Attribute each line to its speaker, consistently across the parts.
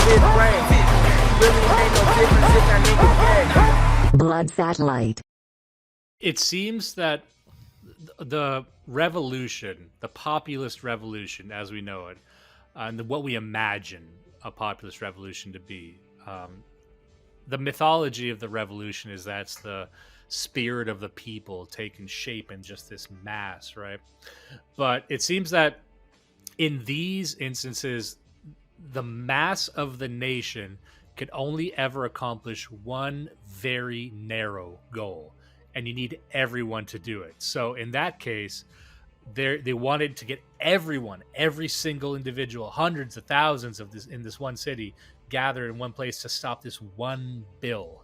Speaker 1: fifth grade. Really ain't no difference if that nigga gay.
Speaker 2: Blood satellite.
Speaker 3: It seems that the revolution, the populist revolution as we know it, and what we imagine a populist revolution to be, the mythology of the revolution is that's the spirit of the people taking shape in just this mass, right? But it seems that in these instances, the mass of the nation could only ever accomplish one very narrow goal, and you need everyone to do it. So in that case, they wanted to get everyone, every single individual, hundreds of thousands of this in this one city, gathered in one place to stop this one bill.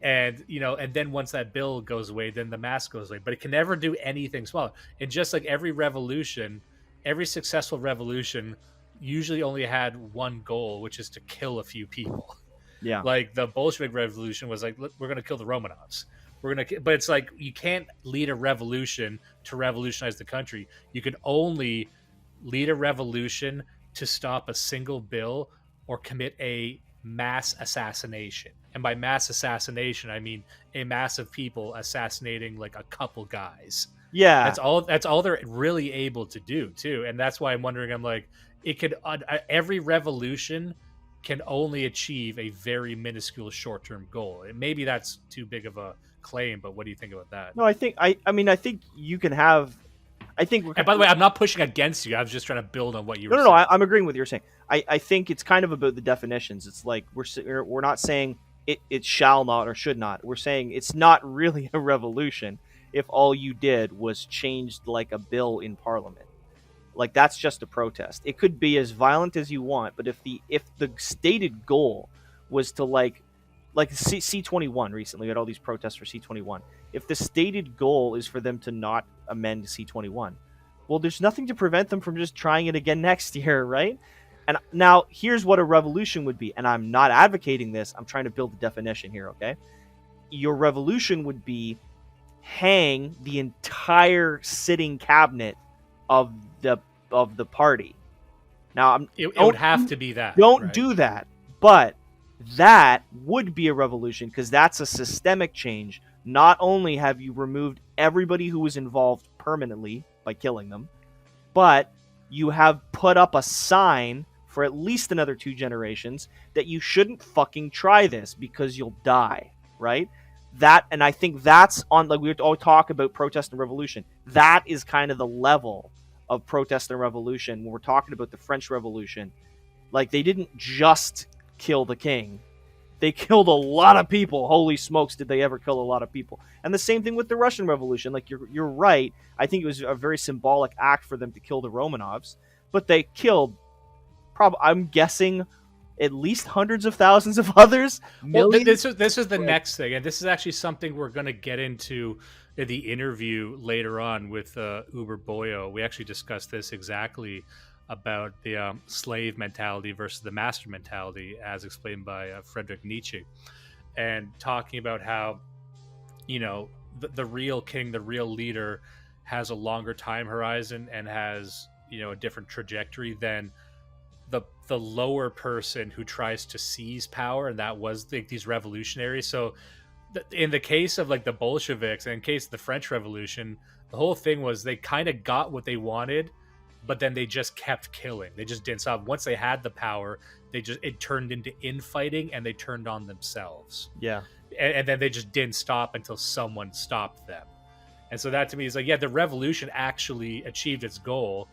Speaker 3: And and then once that bill goes away, then the mass goes away. But it can never do anything small. And just like every revolution, every successful revolution usually only had one goal, which is to kill a few people.
Speaker 4: Yeah.
Speaker 3: Like the Bolshevik Revolution was like, we're going to kill the Romanovs. But it's like you can't lead a revolution to revolutionize the country. You can only lead a revolution to stop a single bill or commit a mass assassination. And by mass assassination, I mean a mass of people assassinating like a couple guys.
Speaker 4: Yeah.
Speaker 3: That's all they're really able to do too. And that's why I'm wondering, I'm like, it could every revolution can only achieve a very minuscule short-term goal. And maybe that's too big of a claim, but what do you think about that?
Speaker 4: No, I think you can have. I think.
Speaker 3: And by the way, I'm not pushing against you. I was just trying to build on what you were saying.
Speaker 4: No. I'm agreeing with what you're saying. I think it's kind of about the definitions. It's like we're not saying it shall not or should not. We're saying it's not really a revolution if all you did was changed like a bill in Parliament. Like that's just a protest. It could be as violent as you want, but if the stated goal was to like C21 recently, we had all these protests for C21. If the stated goal is for them to not amend C21, well, there's nothing to prevent them from just trying it again next year, right? And now here's what a revolution would be. And I'm not advocating this. I'm trying to build a definition here, okay? Your revolution would be hang the entire sitting cabinet of the party. Now,
Speaker 3: it would have to be that.
Speaker 4: Don't do that. But that would be a revolution because that's a systemic change. Not only have you removed everybody who was involved permanently by killing them, but you have put up a sign for at least another 2 generations that you shouldn't fucking try this because you'll die, right? That, and I think that's on, like we all talk about protest and revolution. That is kind of the level of protest and revolution when we're talking about the French Revolution. Like they didn't just kill the king. They killed a lot of people. Holy smokes, did they ever kill a lot of people. And the same thing with the Russian Revolution. Like you're right. I think it was a very symbolic act for them to kill the Romanovs, but they killed I'm guessing at least hundreds of thousands of others.
Speaker 3: Well, this is the next thing, and this is actually something we're going to get into in the interview later on with Uber Boyo. We actually discussed this exactly about the slave mentality versus the master mentality, as explained by Friedrich Nietzsche, and talking about how the real king, the real leader, has a longer time horizon and has a different trajectory than the lower person who tries to seize power, and that was these revolutionaries. So in the case of like the Bolsheviks, and in case of the French Revolution, the whole thing was they kind of got what they wanted, but then they just kept killing. They just didn't stop. Once they had the power, it turned into infighting, and they turned on themselves.
Speaker 4: Yeah.
Speaker 3: And then they just didn't stop until someone stopped them. And so that to me is like, yeah, the revolution actually achieved its goal.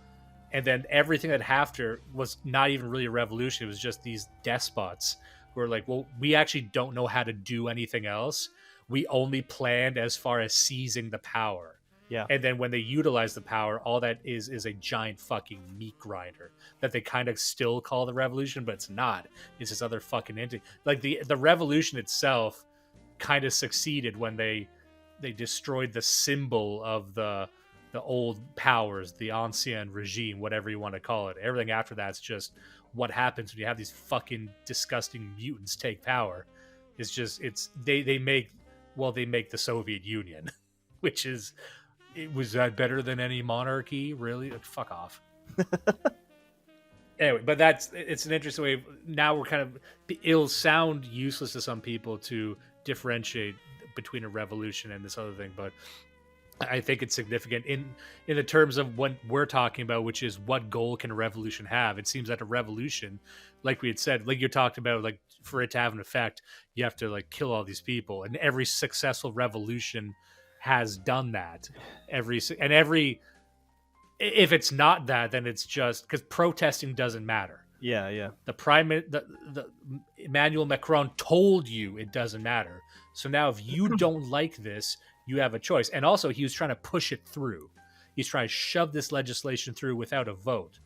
Speaker 3: And then everything that after was not even really a revolution. It was just these despots who are like, well, we actually don't know how to do anything else. We only planned as far as seizing the power.
Speaker 4: Yeah.
Speaker 3: And then when they utilize the power, all that is a giant fucking meat grinder that they kind of still call the revolution, but it's not. It's this other fucking entity. Like the revolution itself kind of succeeded when they destroyed the symbol of the old powers, the ancien regime, whatever you want to call it. Everything after that's just what happens when you have these fucking disgusting mutants take power. It's just they make the Soviet Union, which is was that better than any monarchy? Really? Like, fuck off. Anyway, but it's an interesting way. Now we're kind of, it'll sound useless to some people to differentiate between a revolution and this other thing, but I think it's significant in the terms of what we're talking about, which is what goal can a revolution have. It seems that a revolution, like we had said, like you talked about, like for it to have an effect, you have to like kill all these people, and every successful revolution has done that. If it's not that, then it's just because protesting doesn't matter.
Speaker 4: Yeah.
Speaker 3: The Emmanuel Macron told you it doesn't matter. So now if you don't like this, you have a choice. And also he was trying to push it through. He's trying to shove this legislation through without a vote.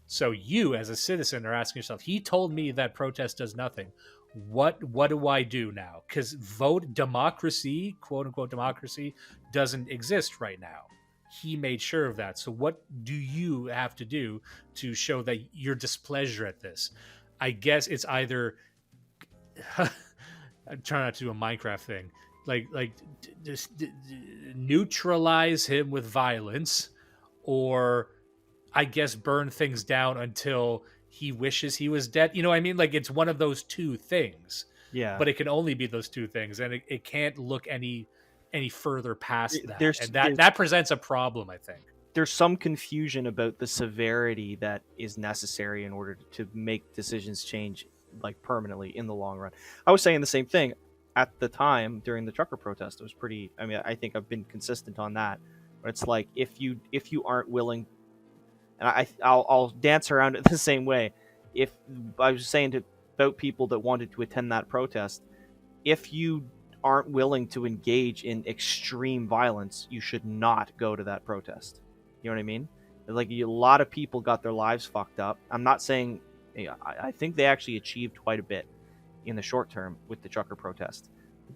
Speaker 3: So you as a citizen are asking yourself, he told me that protest does nothing. What do I do now? Because democracy, quote unquote democracy, doesn't exist right now. He made sure of that. So what do you have to do to show that your displeasure at this? I guess it's either I'm trying not to do a Minecraft thing, just neutralize him with violence, or I guess burn things down until he wishes he was dead. You know what I mean? Like it's one of those two things.
Speaker 4: Yeah.
Speaker 3: But it can only be those two things, and it can't look any further past that.
Speaker 4: There's
Speaker 3: that presents a problem, I think.
Speaker 4: There's some confusion about the severity that is necessary in order to make decisions change like permanently in the long run. I was saying the same thing at the time during the trucker protest. It was pretty, I mean, I think I've been consistent on that. But it's like if you aren't willing, and I'll dance around it the same way. If I was saying about people that wanted to attend that protest, if you aren't willing to engage in extreme violence, you should not go to that protest. You know what I mean? Like a lot of people got their lives fucked up. I'm not saying, I think they actually achieved quite a bit in the short term with the trucker protest.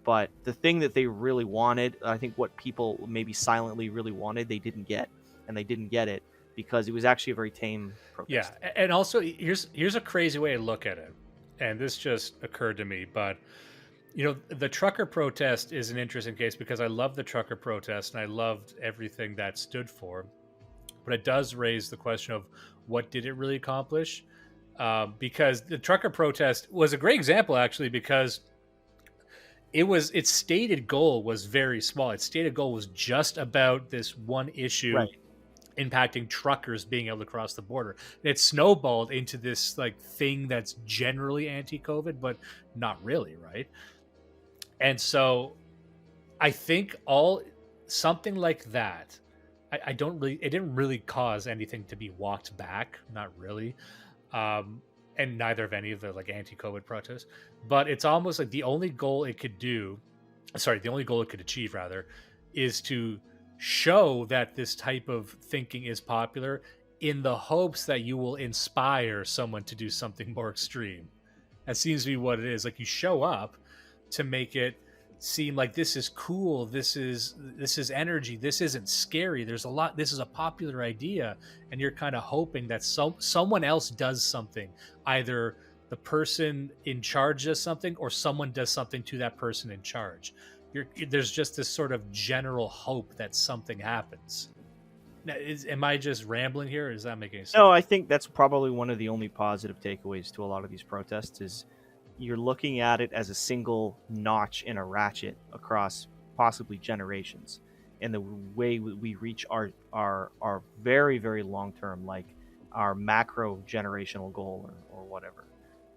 Speaker 4: But the thing that they really wanted, I think what people maybe silently really wanted, they didn't get. And they didn't get it because it was actually a very tame protest.
Speaker 3: Yeah, and also here's a crazy way to look at it. And this just occurred to me, but the trucker protest is an interesting case because I love the trucker protest and I loved everything that stood for. But it does raise the question of what did it really accomplish? Because the trucker protest was a great example, actually, because its stated goal was very small. Its stated goal was just about this one issue impacting truckers being able to cross the border. And it snowballed into this like thing that's generally anti-COVID, but not really, right? And so I think something like that, it didn't really cause anything to be walked back, not really. And neither of any of the like anti-COVID protests, but it's almost like the only goal it could achieve rather, is to show that this type of thinking is popular in the hopes that you will inspire someone to do something more extreme. That seems to be what it is. Like you show up to make it seem like this is cool, this is energy, this isn't scary, this is a popular idea, and you're kind of hoping that someone else does something, either the person in charge does something or someone does something to that person in charge. There's just this sort of general hope that something happens. Now, am I just rambling here, or does that make any sense?
Speaker 4: No, I think that's probably one of the only positive takeaways to a lot of these protests is you're looking at it as a single notch in a ratchet across possibly generations. And the way we reach our very, very long term, like our macro generational goal or whatever,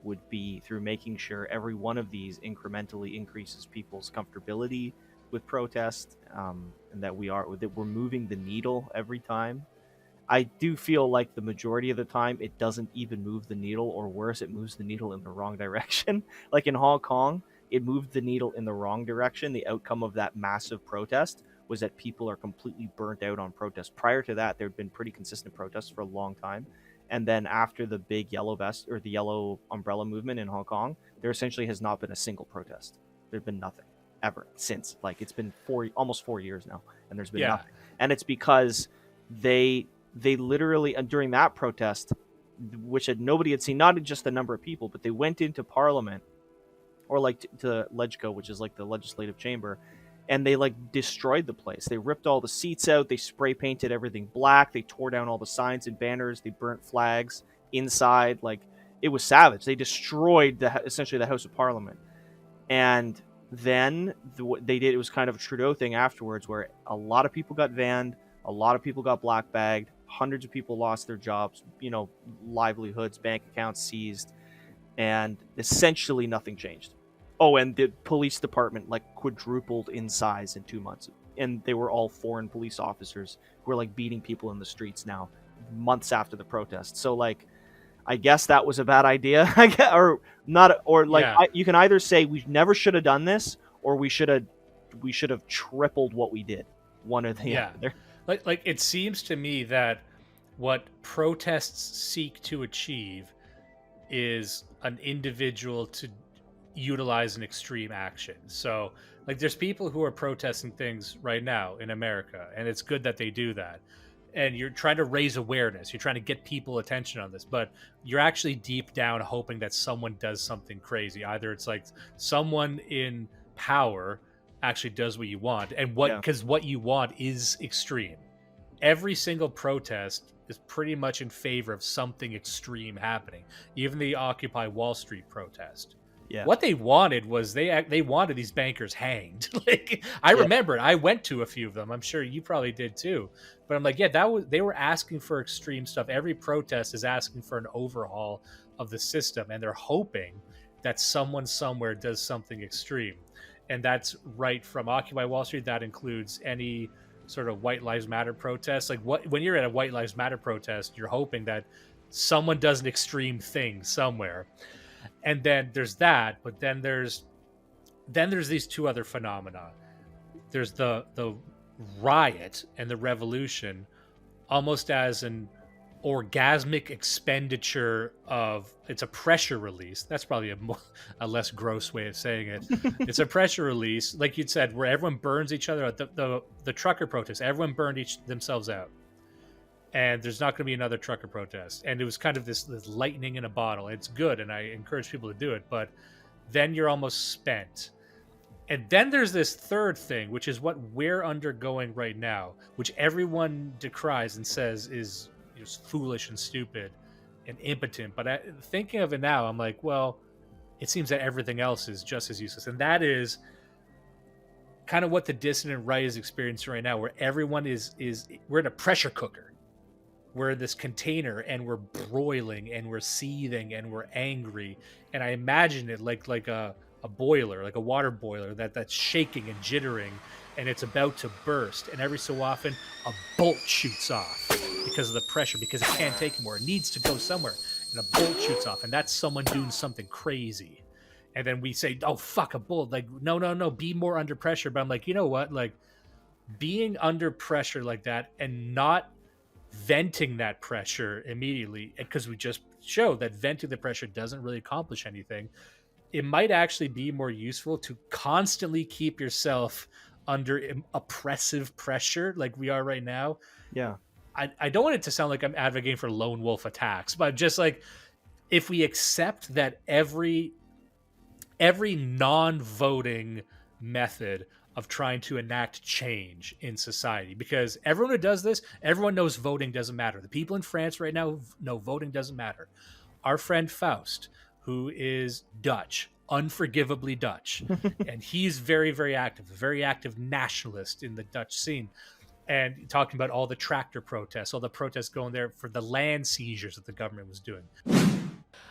Speaker 4: would be through making sure every one of these incrementally increases people's comfortability with protest, and that we're moving the needle every time. I do feel like the majority of the time it doesn't even move the needle, or worse, it moves the needle in the wrong direction. Like in Hong Kong, it moved the needle in the wrong direction. The outcome of that massive protest was that people are completely burnt out on protest. Prior to that, there had been pretty consistent protests for a long time. And then after the big yellow vest or the yellow umbrella movement in Hong Kong, there essentially has not been a single protest. There's been nothing ever since. Like it's been almost 4 years now, and there's been nothing. And it's because they literally, during that protest, which nobody had seen, not just the number of people, but they went into Parliament, or like to LegCo, which is like the legislative chamber, and they like destroyed the place. They ripped all the seats out, they spray painted everything black, they tore down all the signs and banners, they burnt flags, inside. Like, it was savage. They destroyed essentially the House of Parliament. And then what they did, it was kind of a Trudeau thing afterwards, where a lot of people got banned, a lot of people got black bagged, hundreds of people lost their jobs, livelihoods, bank accounts seized, and essentially nothing changed. Oh, and the police department like quadrupled in size in 2 months, and they were all foreign police officers who were like beating people in the streets now, months after the protest. So like, I guess that was a bad idea, or not, or like
Speaker 3: Yeah.
Speaker 4: you can either say we never should have done this, or we should have tripled what we did. One or the other.
Speaker 3: Like it seems to me that what protests seek to achieve is an individual to utilize an extreme action. So like there's people who are protesting things right now in America, and it's good that they do that. And you're trying to raise awareness, you're trying to get people attention on this, but you're actually deep down hoping that someone does something crazy. Either it's like someone in power actually does what you want, and because what you want is extreme. Every single protest is pretty much in favor of something extreme happening. Even the Occupy Wall Street protest.
Speaker 4: Yeah.
Speaker 3: What they wanted was they wanted these bankers hanged. Like I remember it. I went to a few of them. I'm sure you probably did too. But I'm like, they were asking for extreme stuff. Every protest is asking for an overhaul of the system, and they're hoping that someone somewhere does something extreme. And that's right from Occupy Wall Street. That includes any sort of White Lives Matter protest. Like when you're at a White Lives Matter protest, you're hoping that someone does an extreme thing somewhere. And then there's that, but then there's these two other phenomena. There's the riot and the revolution, almost as an orgasmic expenditure of, it's a pressure release. That's probably a less gross way of saying it. It's a pressure release, like you'd said, where everyone burns each other out. The trucker protest, everyone burned themselves out. And there's not going to be another trucker protest. And it was kind of this lightning in a bottle. It's good, and I encourage people to do it, but then you're almost spent. And then there's this third thing, which is what we're undergoing right now, which everyone decries and says is foolish and stupid and impotent. But thinking of it now, I'm like, well, it seems that everything else is just as useless. And that is kind of what the dissident right is experiencing right now, where everyone we're in a pressure cooker. We're in this container, and we're broiling, and we're seething, and we're angry. And I imagine it like a boiler, like a water boiler that's shaking and jittering, and it's about to burst. And every so often, a bolt shoots off because of the pressure, because it can't take anymore. It needs to go somewhere, and a bolt shoots off, and that's someone doing something crazy. And then we say, "Oh fuck, a bolt!" Like, no, be more under pressure. But I'm like, you know what? Like, being under pressure like that and not venting that pressure immediately, because we just showed that venting the pressure doesn't really accomplish anything. It might actually be more useful to constantly keep yourself under oppressive pressure like we are right now.
Speaker 4: Yeah.
Speaker 3: I don't want it to sound like I'm advocating for lone wolf attacks, but just like, if we accept that every non-voting method of trying to enact change in society, because everyone who does this, everyone knows voting doesn't matter. The people in France right now know voting doesn't matter. Our friend Faust, who is Dutch, unforgivably Dutch, and he's very, very active nationalist in the Dutch scene, and talking about all the tractor protests, all the protests going there for the land seizures that the government was doing.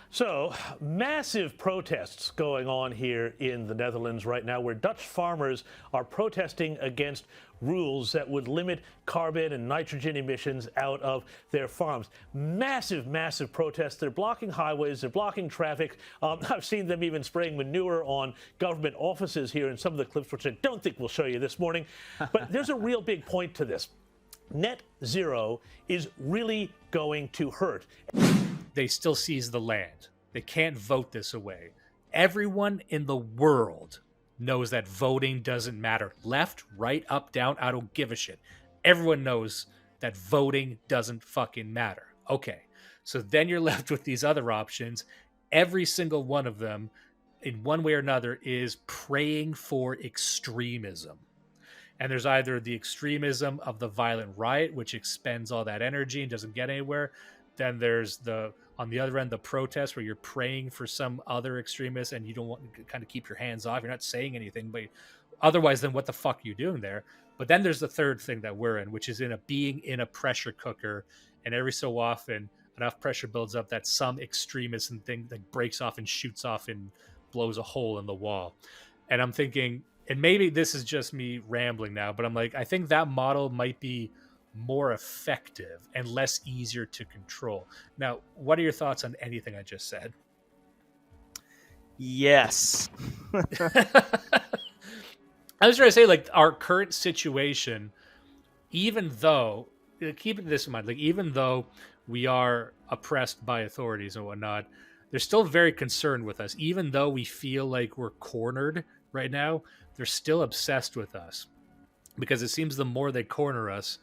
Speaker 2: So, massive protests going on here in the Netherlands right now, where Dutch farmers are protesting against rules that would limit carbon and nitrogen emissions out of their farms. Massive protests. They're blocking highways. They're blocking traffic. I've seen them even spraying manure on government offices here in some of the clips, which I don't think we'll show you this morning. But there's a real big point to this. Net zero is really going to hurt.
Speaker 3: They still seize the land. They can't vote this away. Everyone in the world knows that voting doesn't matter. Left, right, up, down, I don't give a shit. Everyone knows that voting doesn't fucking matter. Okay, so then you're left with these other options. Every single one of them, in one way or another, is praying for extremism. And there's either the extremism of the violent riot, which expends all that energy and doesn't get anywhere. then there's on the other end, the protest where you're praying for some other extremist and you don't want to kind of keep your hands off. You're not saying anything, but otherwise, then what the fuck are you doing there? But then there's the third thing that we're in, which is being in a pressure cooker. And every so often, enough pressure builds up that some extremist and thing that breaks off and shoots off and blows a hole in the wall. And I'm thinking, and maybe this is just me rambling now, but I'm like, I think that model might be more effective and less easier to control. Now, what are your thoughts on anything I just said?
Speaker 4: Yes.
Speaker 3: I was trying to say, like, our current situation, even though, keep this in mind, like, even though we are oppressed by authorities and whatnot, they're still very concerned with us. Even though we feel like we're cornered right now, they're still obsessed with us, because it seems the more they corner us,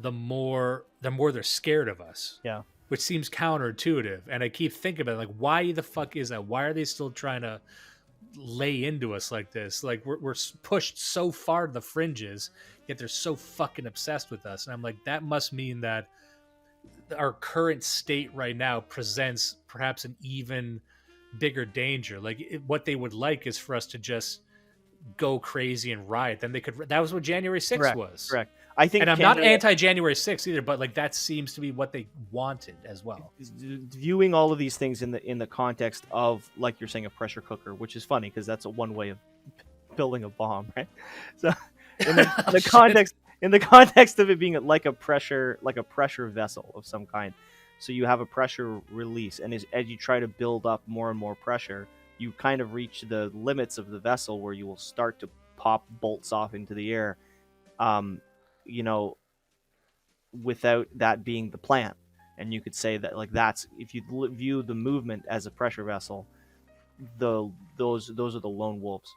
Speaker 3: the more they're scared of us.
Speaker 4: Yeah.
Speaker 3: Which seems counterintuitive. And I keep thinking about it, like, why the fuck is that? Why are they still trying to lay into us like this? Like, we're pushed so far to the fringes, yet they're so fucking obsessed with us. And I'm like, that must mean that our current state right now presents perhaps an even bigger danger. Like, what they would like is for us to just go crazy and riot. Then they could. That was what January 6th was.
Speaker 4: Correct. I think,
Speaker 3: and I'm not anti-January 6th either, but like that seems to be what they wanted as well.
Speaker 4: Viewing all of these things in the context of, like you're saying, a pressure cooker, which is funny because that's one way of building a bomb, right? So in the context of it being like a pressure vessel of some kind, so you have a pressure release, and as you try to build up more and more pressure, you kind of reach the limits of the vessel where you will start to pop bolts off into the air. Without that being the plan. And you could say that, like, that's, if you view the movement as a pressure vessel, those are the lone wolves.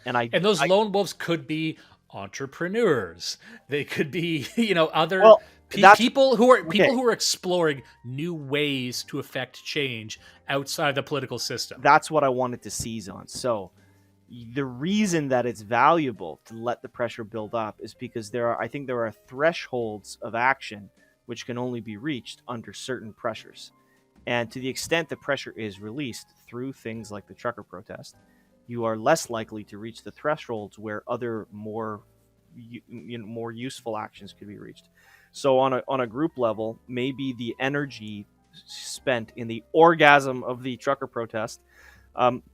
Speaker 4: And those
Speaker 3: lone wolves could be entrepreneurs. They could be, other people who are exploring new ways to affect change outside the political system.
Speaker 4: That's what I wanted to seize on. So the reason that it's valuable to let the pressure build up is because there are thresholds of action which can only be reached under certain pressures. And to the extent the pressure is released through things like the trucker protest, you are less likely to reach the thresholds where other more useful actions could be reached. So on a group level, maybe the energy spent in the orgasm of the trucker protest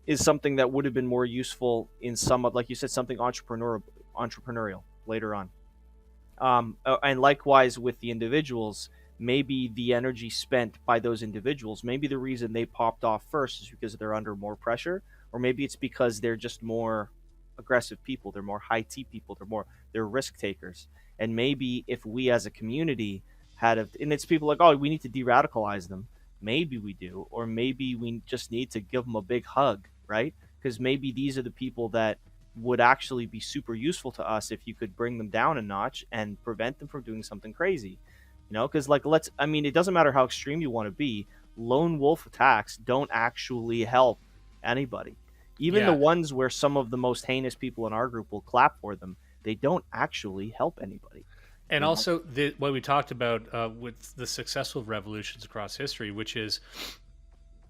Speaker 4: is something that would have been more useful in some of, like you said, something entrepreneurial later on. And likewise with the individuals, maybe the energy spent by those individuals, maybe the reason they popped off first is because they're under more pressure, or maybe it's because they're just more aggressive people, they're more high T people, they're risk takers. And maybe if we as a community and it's people like, oh, we need to de-radicalize them. Maybe we do, or maybe we just need to give them a big hug, right? Because maybe these are the people that would actually be super useful to us if you could bring them down a notch and prevent them from doing something crazy. Because it doesn't matter how extreme you want to be, lone wolf attacks don't actually help anybody. Even the ones where some of the most heinous people in our group will clap for them, they don't actually help anybody.
Speaker 3: And also, what we talked about with the successful revolutions across history, which is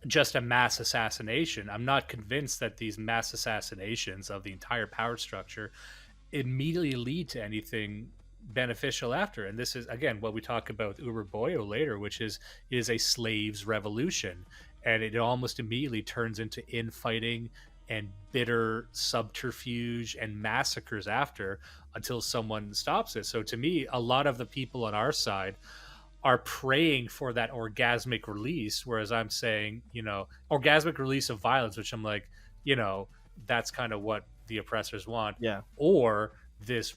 Speaker 3: just a mass assassination. I'm not convinced that these mass assassinations of the entire power structure immediately lead to anything beneficial after. And this is, again, what we talk about with Uber Boyo later, which is a slaves revolution. And it almost immediately turns into infighting and bitter subterfuge and massacres after, until someone stops it. So to me, a lot of the people on our side are praying for that orgasmic release, whereas I'm saying, orgasmic release of violence, which I'm like, that's kind of what the oppressors want.
Speaker 4: Yeah.
Speaker 3: Or this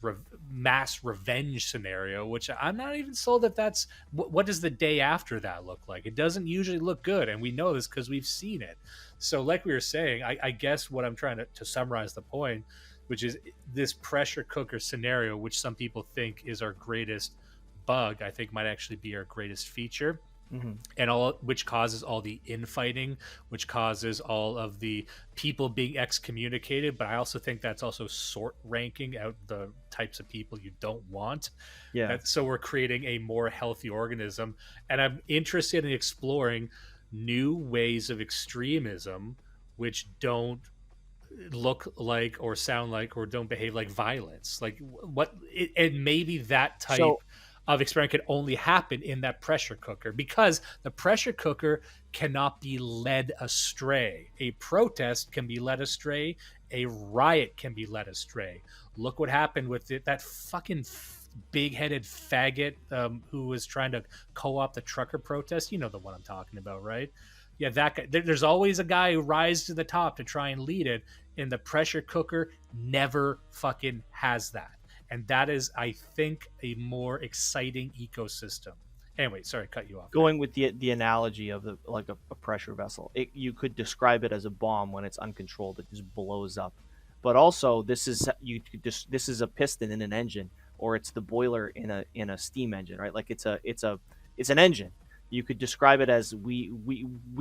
Speaker 3: mass revenge scenario, which I'm not even sold that that's what does the day after that look like. It doesn't usually look good, and we know this because we've seen it. So like we were saying, I guess what I'm trying to summarize the point, which is this pressure cooker scenario, which some people think is our greatest bug, I think might actually be our greatest feature. and all which causes all the infighting, which causes all of the people being excommunicated. But I also think that's also sort ranking out the types of people you don't want.
Speaker 4: Yeah.
Speaker 3: So we're creating a more healthy organism, and I'm interested in exploring new ways of extremism which don't look like or sound like or don't behave like violence. Like and maybe that type of experiment could only happen in that pressure cooker, because the pressure cooker cannot be led astray. A protest can be led astray. A riot can be led astray. Look what happened with that fucking big-headed faggot who was trying to co-opt the trucker protest. You know the one I'm talking about, right? Yeah, that guy. There's always a guy who rises to the top to try and lead it, and the pressure cooker never fucking has that. And that is, I think, a more exciting ecosystem. Anyway, sorry, cut you off.
Speaker 4: Going with the analogy of a pressure vessel, you could describe it as a bomb when it's uncontrolled; it just blows up. But also, this is a piston in an engine, or it's the boiler in a steam engine, right? Like it's an engine. You could describe it as we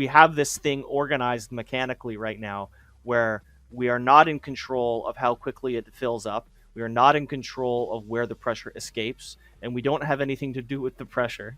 Speaker 4: have this thing organized mechanically right now, where we are not in control of how quickly it fills up. We are not in control of where the pressure escapes, and we don't have anything to do with the pressure.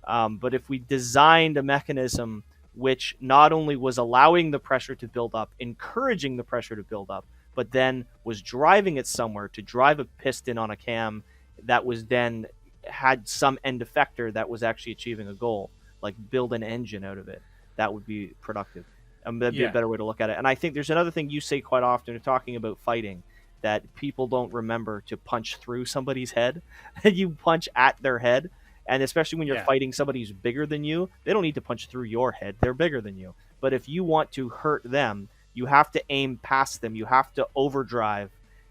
Speaker 4: But if we designed a mechanism which not only was allowing the pressure to build up, encouraging the pressure to build up, but then was driving it somewhere to drive a piston on a cam that was then had some end effector that was actually achieving a goal, like build an engine out of it, that would be productive. That'd be a better way to look at it. And I think there's another thing you say quite often in talking about fighting, that people don't remember to punch through somebody's head. You punch at their head. And especially when you're fighting somebody who's bigger than you, they don't need to punch through your head. They're bigger than you. But if you want to hurt them, you have to aim past them. You have to overdrive.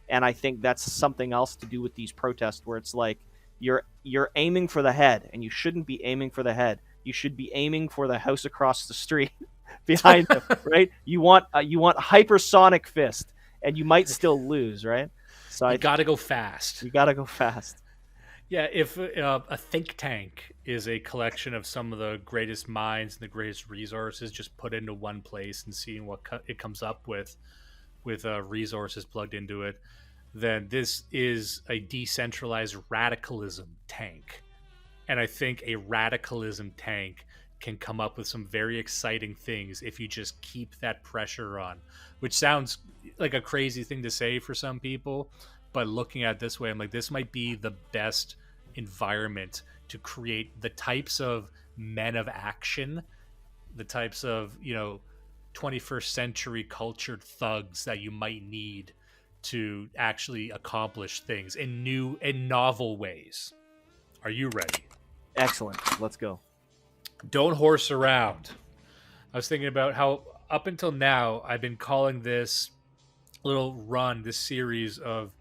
Speaker 4: And I think that's something else to do with these protests, where it's like you're aiming for the head, and you shouldn't be aiming for the head. You should be aiming for the house across the street behind them, right? You want hypersonic fist, and you might still lose, right? So
Speaker 3: you got to go fast.
Speaker 4: You got to go fast.
Speaker 3: Yeah, if a think tank is a collection of some of the greatest minds and the greatest resources just put into one place and seeing what it comes up with resources plugged into it, then this is a decentralized radicalism tank. And I think a radicalism tank can come up with some very exciting things if you just keep that pressure on, which sounds like a crazy thing to say for some people. But looking at it this way, I'm like, this might be the best environment to create the types of men of action, the types of, 21st century cultured thugs that you might need to actually accomplish things in new and novel ways. Are you ready?
Speaker 4: Excellent. Let's go.
Speaker 3: Don't horse around. I was thinking about how up until now I've been calling this this series of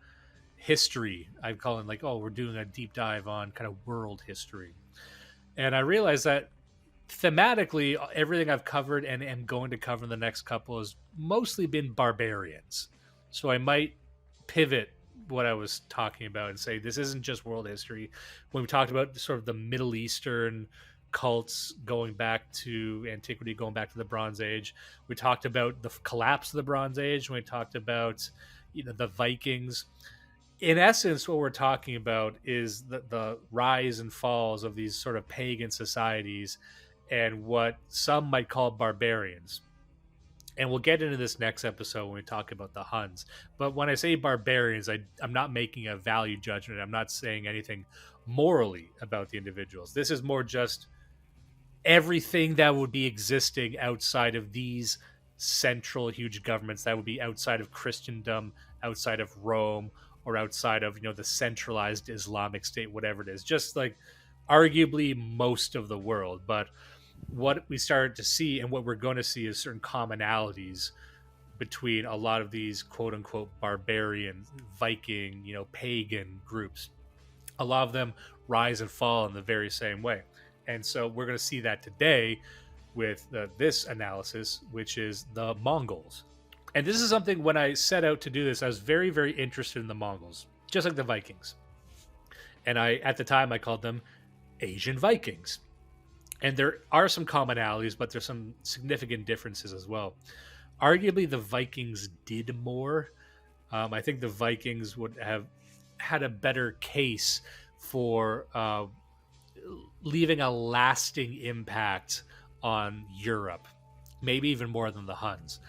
Speaker 3: history. I'm calling we're doing a deep dive on kind of world history. And I realized that thematically everything I've covered and am going to cover in the next couple has mostly been barbarians. So I might pivot what I was talking about and say this isn't just world history. When we talked about sort of the Middle Eastern cults going back to antiquity, going back to the Bronze Age, we talked about the collapse of the Bronze Age, when we talked about the Vikings. In essence, what we're talking about is the rise and falls of these sort of pagan societies and what some might call barbarians. And we'll get into this next episode when we talk about the Huns. But when I say barbarians, I'm not making a value judgment. I'm not saying anything morally about the individuals. This is more just everything that would be existing outside of these central huge governments, that would be outside of Christendom, outside of Rome, or outside of the centralized Islamic State, whatever it is. Just like arguably most of the world. But what we started to see and what we're going to see is certain commonalities between a lot of these quote-unquote barbarian, Viking, pagan groups. A lot of them rise and fall in the very same way. And so we're going to see that today with this analysis, which is the Mongols. And this is something, when I set out to do this, I was very, very interested in the Mongols, just like the Vikings. And at the time, I called them Asian Vikings. And there are some commonalities, but there's some significant differences as well. Arguably, the Vikings did more. I think the Vikings would have had a better case for leaving a lasting impact on Europe, maybe even more than the Huns.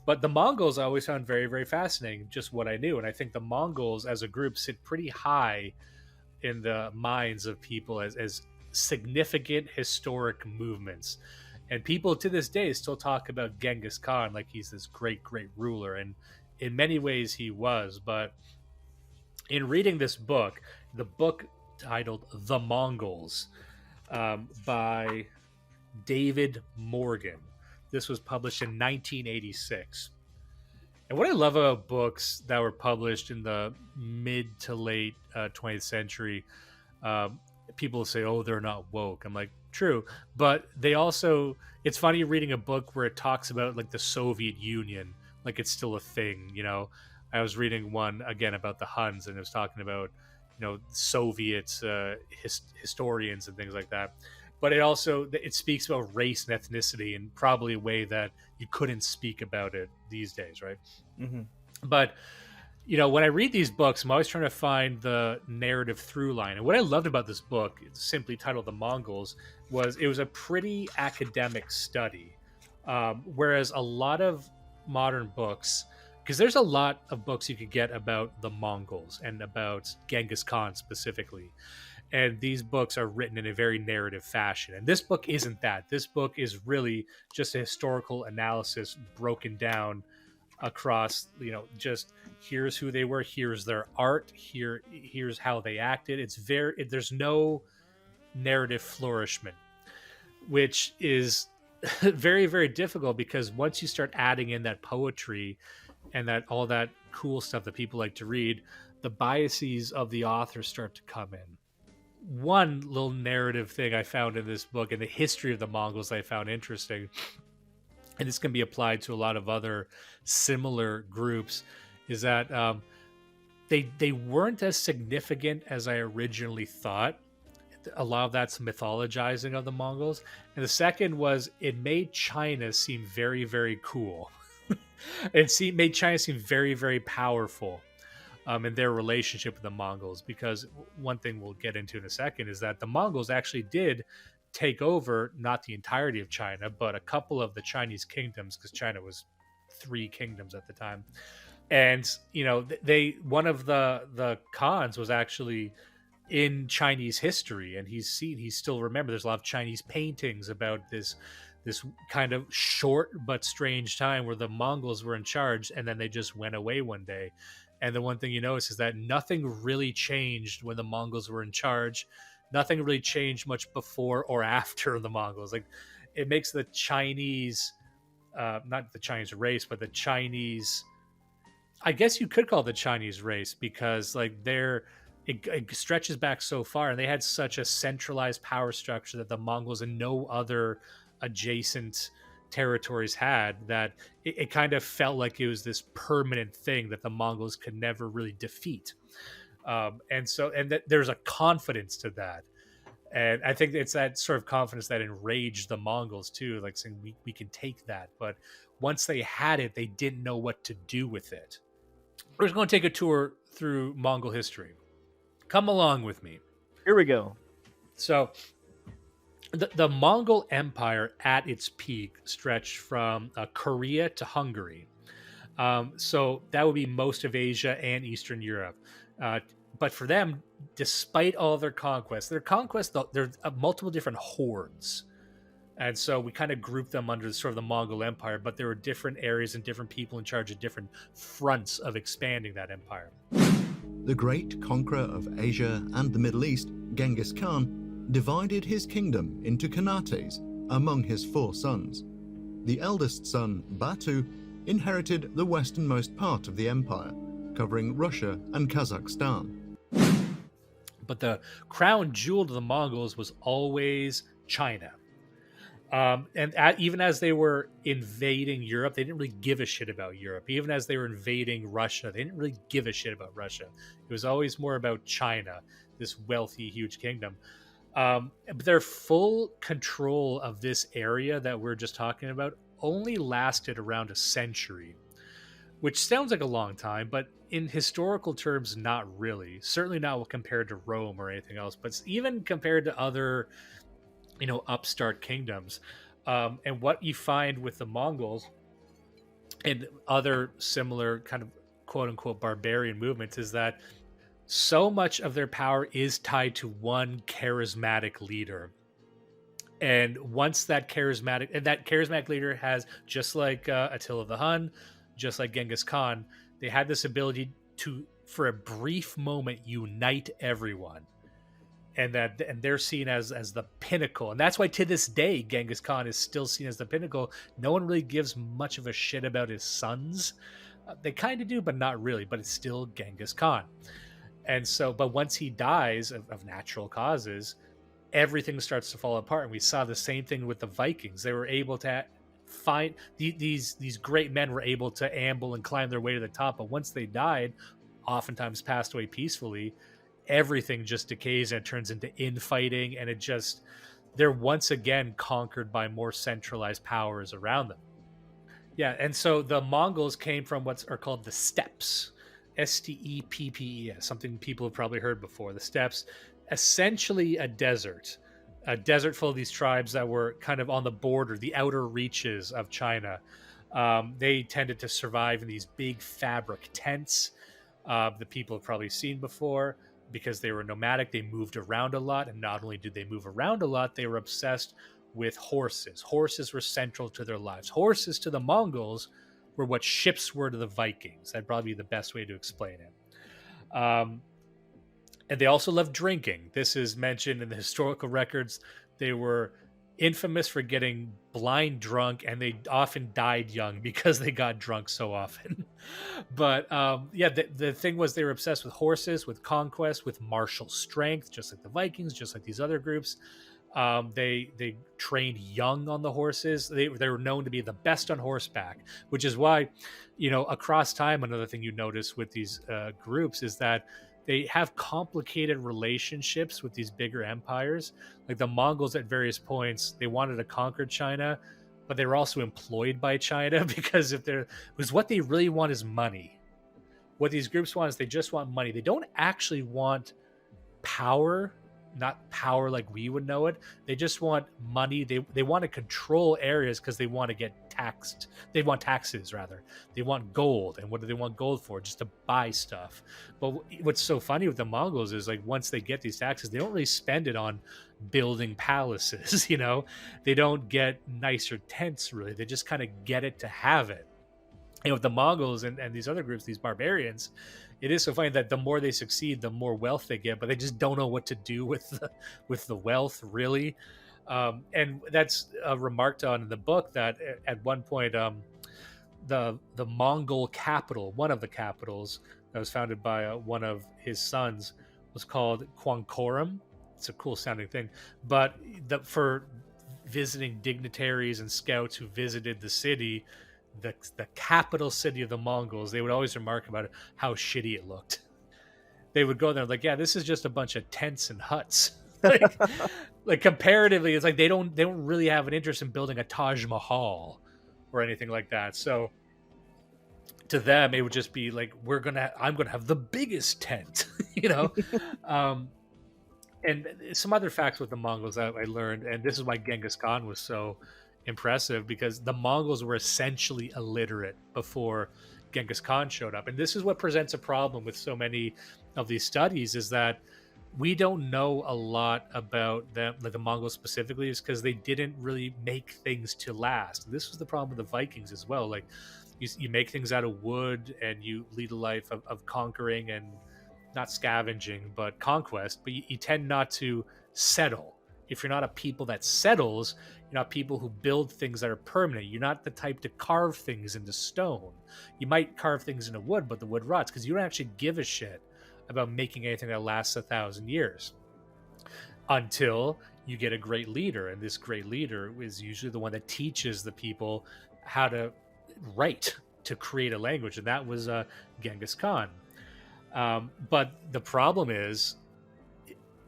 Speaker 3: But the Mongols I always found very, very fascinating, just what I knew. And I think the Mongols as a group sit pretty high in the minds of people as significant historic movements. And people to this day still talk about Genghis Khan like he's this great, great ruler. And in many ways he was. But in reading this book, the book titled The Mongols by David Morgan, this was published in 1986. And what I love about books that were published in the mid to late 20th century, people say, oh, they're not woke. I'm like, true. But they also, it's funny reading a book where it talks about like the Soviet Union, like it's still a thing. You know, I was reading one again about the Huns, and it was talking about, you know, Soviet historians and things like that. But it also, it speaks about race and ethnicity in probably a way that you couldn't speak about it these days, right?
Speaker 4: Mm-hmm.
Speaker 3: But you know, when I read these books, I'm always trying to find the narrative through line. And what I loved about this book, it's simply titled The Mongols, was it was a pretty academic study. Whereas a lot of modern books, because there's a lot of books you could get about the Mongols and about Genghis Khan specifically. And these books are written in a very narrative fashion. And this book isn't that. This book is really just a historical analysis broken down across, you know, just here's who they were, here's their art, here's how they acted. There's no narrative flourishment, which is very, very difficult, because once you start adding in that poetry and that all that cool stuff that people like to read, the biases of the author start to come in. One little narrative thing I found in this book, and the history of the Mongols, I found interesting, and this can be applied to a lot of other similar groups, is that they weren't as significant as I originally thought. A lot of that's mythologizing of the Mongols. And the second was, it made China seem very, very cool. Made China seem very, very powerful in their relationship with the Mongols. Because one thing we'll get into in a second is that the Mongols actually did take over not the entirety of China, but a couple of the Chinese kingdoms, because China was 3 kingdoms at the time. And you know, one of the Khans was actually in Chinese history, and he's still remembered. There's a lot of Chinese paintings about this kind of short but strange time where the Mongols were in charge, and then they just went away one day. And the one thing you notice is that nothing really changed when the Mongols were in charge. Nothing really changed much before or after the Mongols. Like, it makes the Chinese, not the Chinese race, but the Chinese, I guess you could call it the Chinese race, because like it stretches back so far, and they had such a centralized power structure that the Mongols and no other adjacent territories had, that it kind of felt like it was this permanent thing that the Mongols could never really defeat. And there's a confidence to that. And I think it's that sort of confidence that enraged the Mongols too, like saying we can take that. But once they had it, they didn't know what to do with it. We're just going to take a tour through Mongol history. Come along with me.
Speaker 4: Here we go.
Speaker 3: So the Mongol Empire at its peak stretched from Korea to Hungary. So that would be most of Asia and Eastern Europe. But for them, despite all their conquests, there are multiple different hordes. And so we kind of group them under sort of the Mongol Empire, but there were different areas and different people in charge of different fronts of expanding that empire.
Speaker 5: The great conqueror of Asia and the Middle East, Genghis Khan, divided his kingdom into Khanates among his 4 sons. The eldest son, Batu, inherited the westernmost part of the empire, covering Russia and Kazakhstan.
Speaker 3: But the crown jewel to the Mongols was always China. Even as they were invading Europe, they didn't really give a shit about Europe. Even as they were invading Russia, they didn't really give a shit about Russia. It was always more about China, this wealthy, huge kingdom. But their full control of this area that we're just talking about only lasted around a century, which sounds like a long time, but in historical terms, not really. Certainly not compared to Rome or anything else, but even compared to other, upstart kingdoms. And what you find with the Mongols and other similar kind of quote unquote barbarian movements is that so much of their power is tied to one charismatic leader. And once that charismatic leader has, just like Attila the Hun, just like Genghis Khan, they had this ability to, for a brief moment, unite everyone. And they're seen as the pinnacle. And that's why to this day, Genghis Khan is still seen as the pinnacle. No one really gives much of a shit about his sons. They kind of do, but not really. But it's still Genghis Khan. And so, but once he dies of natural causes, everything starts to fall apart. And we saw the same thing with the Vikings. They were able to find these great men were able to amble and climb their way to the top. But once they died, oftentimes passed away peacefully, everything just decays and it turns into infighting. And they're once again conquered by more centralized powers around them. Yeah. And so the Mongols came from what are called the steppes. Steppes, something people have probably heard before. The steppes, essentially a desert full of these tribes that were kind of on the border, the outer reaches of China. They tended to survive in these big fabric tents that people have probably seen before because they were nomadic. They moved around a lot. And not only did they move around a lot, they were obsessed with horses. Horses were central to their lives. Horses to the Mongols were what ships were to the Vikings. That'd probably be the best way to explain it. And they also loved drinking. This is mentioned in the historical records. They were infamous for getting blind drunk, and they often died young because they got drunk so often. But the thing was, they were obsessed with horses, with conquest, with martial strength, just like the Vikings, just like these other groups. They trained young on the horses. They were known to be the best on horseback, which is why, across time, another thing you notice with these groups is that they have complicated relationships with these bigger empires. Like the Mongols at various points, they wanted to conquer China, but they were also employed by China because what they really want is money. What these groups want is they just want money. They don't actually want power, not power like we would know it. They just want money. They want to control areas because they want to get taxed. They want taxes, rather. They want gold. And what do they want gold for? Just to buy stuff. But what's so funny with the Mongols is, like, once they get these taxes, they don't really spend it on building palaces. They don't get nicer tents, really. They just kind of get it to have it. With the Mongols and these other groups, these barbarians, it is so funny that the more they succeed, the more wealth they get, but they just don't know what to do with the wealth, really. And that's remarked on in the book that at one point, the Mongol capital, one of the capitals that was founded by one of his sons, was called Quankorum. It's a cool sounding thing, but for visiting dignitaries and scouts who visited the city, the capital city of the Mongols, they would always remark about it, how shitty it looked. They would go there like, yeah, this is just a bunch of tents and huts. like comparatively, it's like they don't really have an interest in building a Taj Mahal or anything like that. So to them, it would just be like, I'm gonna have the biggest tent, And some other facts with the Mongols that I learned, and this is why Genghis Khan was so impressive, because the Mongols were essentially illiterate before Genghis Khan showed up. And this is what presents a problem with so many of these studies, is that we don't know a lot about them, like the Mongols specifically, is because they didn't really make things to last. This was the problem with the Vikings as well. Like you make things out of wood and you lead a life of conquering and not scavenging, but conquest, but you tend not to settle. If you're not a people that settles, you're not people who build things that are permanent. You're not the type to carve things into stone. You might carve things into wood, but the wood rots because you don't actually give a shit about making anything that lasts 1,000 years until you get a great leader. And this great leader is usually the one that teaches the people how to write, to create a language. And that was Genghis Khan. But the problem is,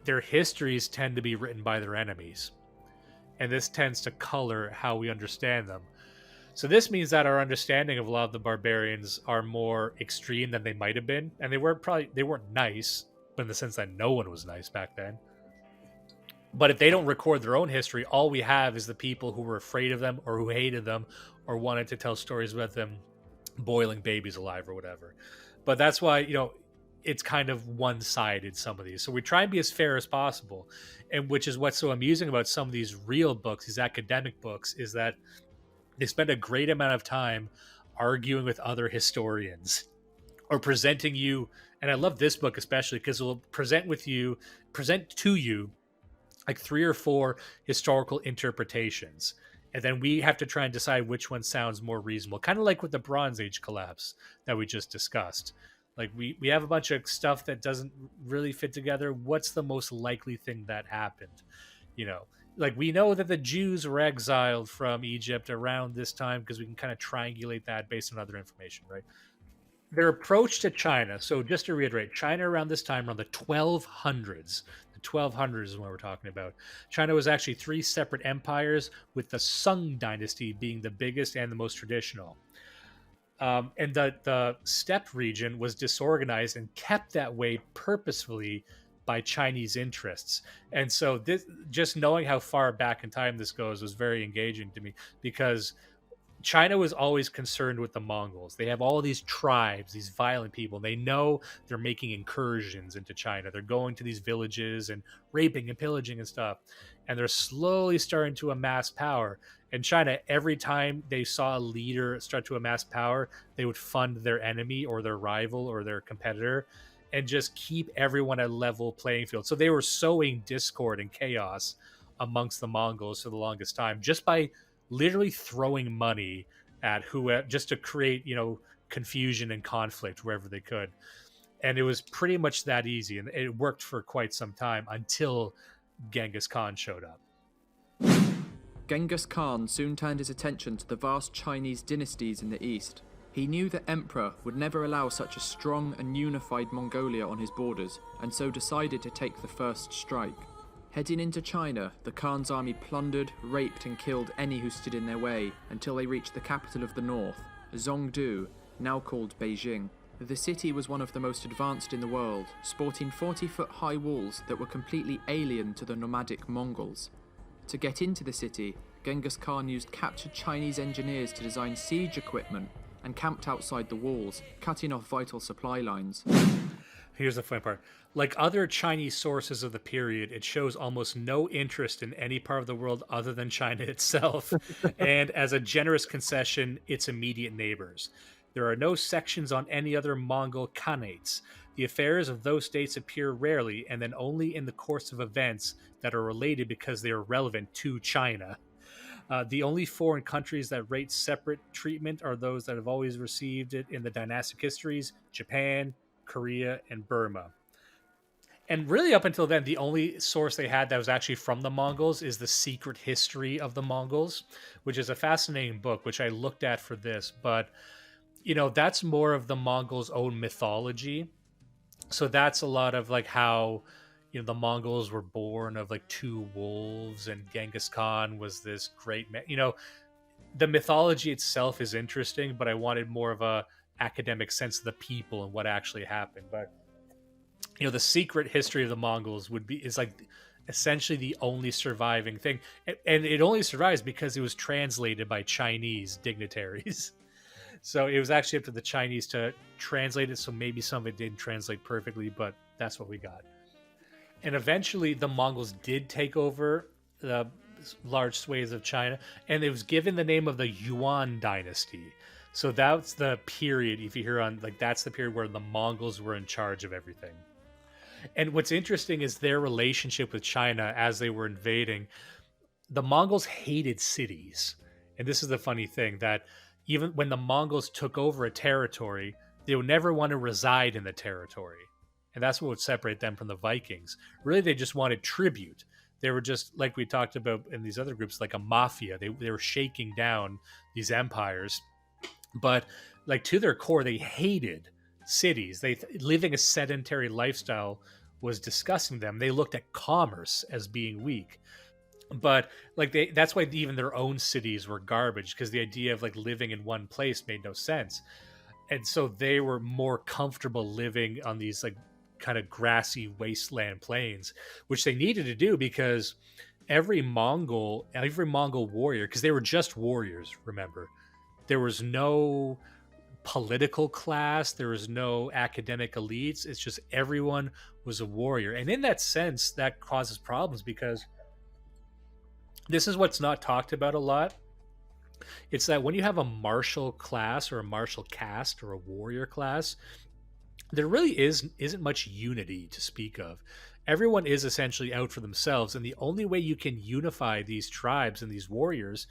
Speaker 3: their histories tend to be written by their enemies. And this tends to color how we understand them. So this means that our understanding of a lot of the barbarians are more extreme than they might have been. And they weren't nice, but in the sense that no one was nice back then. But if they don't record their own history, all we have is the people who were afraid of them or who hated them or wanted to tell stories about them boiling babies alive or whatever. But that's why, it's kind of one-sided, some of these. So we try and be as fair as possible. And which is what's so amusing about some of these real books, these academic books, is that they spend a great amount of time arguing with other historians or presenting you. And I love this book especially because it will present to you like 3 or 4 historical interpretations. And then we have to try and decide which one sounds more reasonable. Kind of like with the Bronze Age collapse that we just discussed. Like we have a bunch of stuff that doesn't really fit together. What's the most likely thing that happened? Like we know that the Jews were exiled from Egypt around this time because we can kind of triangulate that based on other information, right? Their approach to China. So just to reiterate, China around this time, around the 1200s, the 1200s is what we're talking about. China was actually 3 separate empires, with the Sung dynasty being the biggest and the most traditional. And the steppe region was disorganized and kept that way purposefully by Chinese interests. And so this, just knowing how far back in time this goes was very engaging to me, because China was always concerned with the Mongols. They have all these tribes, these violent people. They know they're making incursions into China. They're going to these villages and raping and pillaging and stuff. And they're slowly starting to amass power. And China, every time they saw a leader start to amass power, they would fund their enemy or their rival or their competitor and just keep everyone at a level playing field. So they were sowing discord and chaos amongst the Mongols for the longest time, just by literally throwing money at whoever, just to create, confusion and conflict wherever they could. And it was pretty much that easy. And it worked for quite some time until Genghis Khan showed up.
Speaker 6: Genghis Khan soon turned his attention to the vast Chinese dynasties in the east. He knew the emperor would never allow such a strong and unified Mongolia on his borders, and so decided to take the first strike. Heading into China, the Khan's army plundered, raped and killed any who stood in their way until they reached the capital of the north, Zhongdu, now called Beijing. The city was one of the most advanced in the world, sporting 40-foot high walls that were completely alien to the nomadic Mongols. To get into the city, Genghis Khan used captured Chinese engineers to design siege equipment and camped outside the walls, cutting off vital supply lines.
Speaker 3: Here's the funny part. Like other Chinese sources of the period, it shows almost no interest in any part of the world other than China itself, and as a generous concession, its immediate neighbors. There are no sections on any other Mongol khanates. The affairs of those states appear rarely, and then only in the course of events that are related because they are relevant to China. The only foreign countries that rate separate treatment are those that have always received it in the dynastic histories: Japan, Korea, and Burma. And really up until then, the only source they had that was actually from the Mongols is The Secret History of the Mongols, which is a fascinating book, which I looked at for this. But, that's more of the Mongols' own mythology. So that's a lot of like how, the Mongols were born of like 2 wolves, and Genghis Khan was this great man. The mythology itself is interesting, but I wanted more of a academic sense of the people and what actually happened. But the secret history of the Mongols is like essentially the only surviving thing, and it only survives because it was translated by Chinese dignitaries. So it was actually up to the Chinese to translate it. So maybe some of it didn't translate perfectly, but that's what we got. And eventually the Mongols did take over the large swathes of China, and it was given the name of the Yuan dynasty. So that's the period, if you hear on, like, that's the period where the Mongols were in charge of everything. And what's interesting is their relationship with China as they were invading. The Mongols hated cities. And this is the funny thing, that even when the Mongols took over a territory, they would never want to reside in the territory. And that's what would separate them from the Vikings. Really, they just wanted tribute. They were just, like we talked about in these other groups, like a mafia. They were shaking down these empires. But like to their core, they hated cities. Living a sedentary lifestyle was discussing them. They looked at commerce as being weak. But like that's why even their own cities were garbage, because the idea of like living in one place made no sense. And so they were more comfortable living on these like kind of grassy wasteland plains, which they needed to do because every Mongol warrior, because they were just warriors, remember, there was no political class, there was no academic elites. It's just everyone was a warrior. And in that sense, that causes problems, because this is what's not talked about a lot. It's that when you have a martial class or a martial caste or a warrior class, there really isn't much unity to speak of. Everyone is essentially out for themselves, and the only way you can unify these tribes and these warriors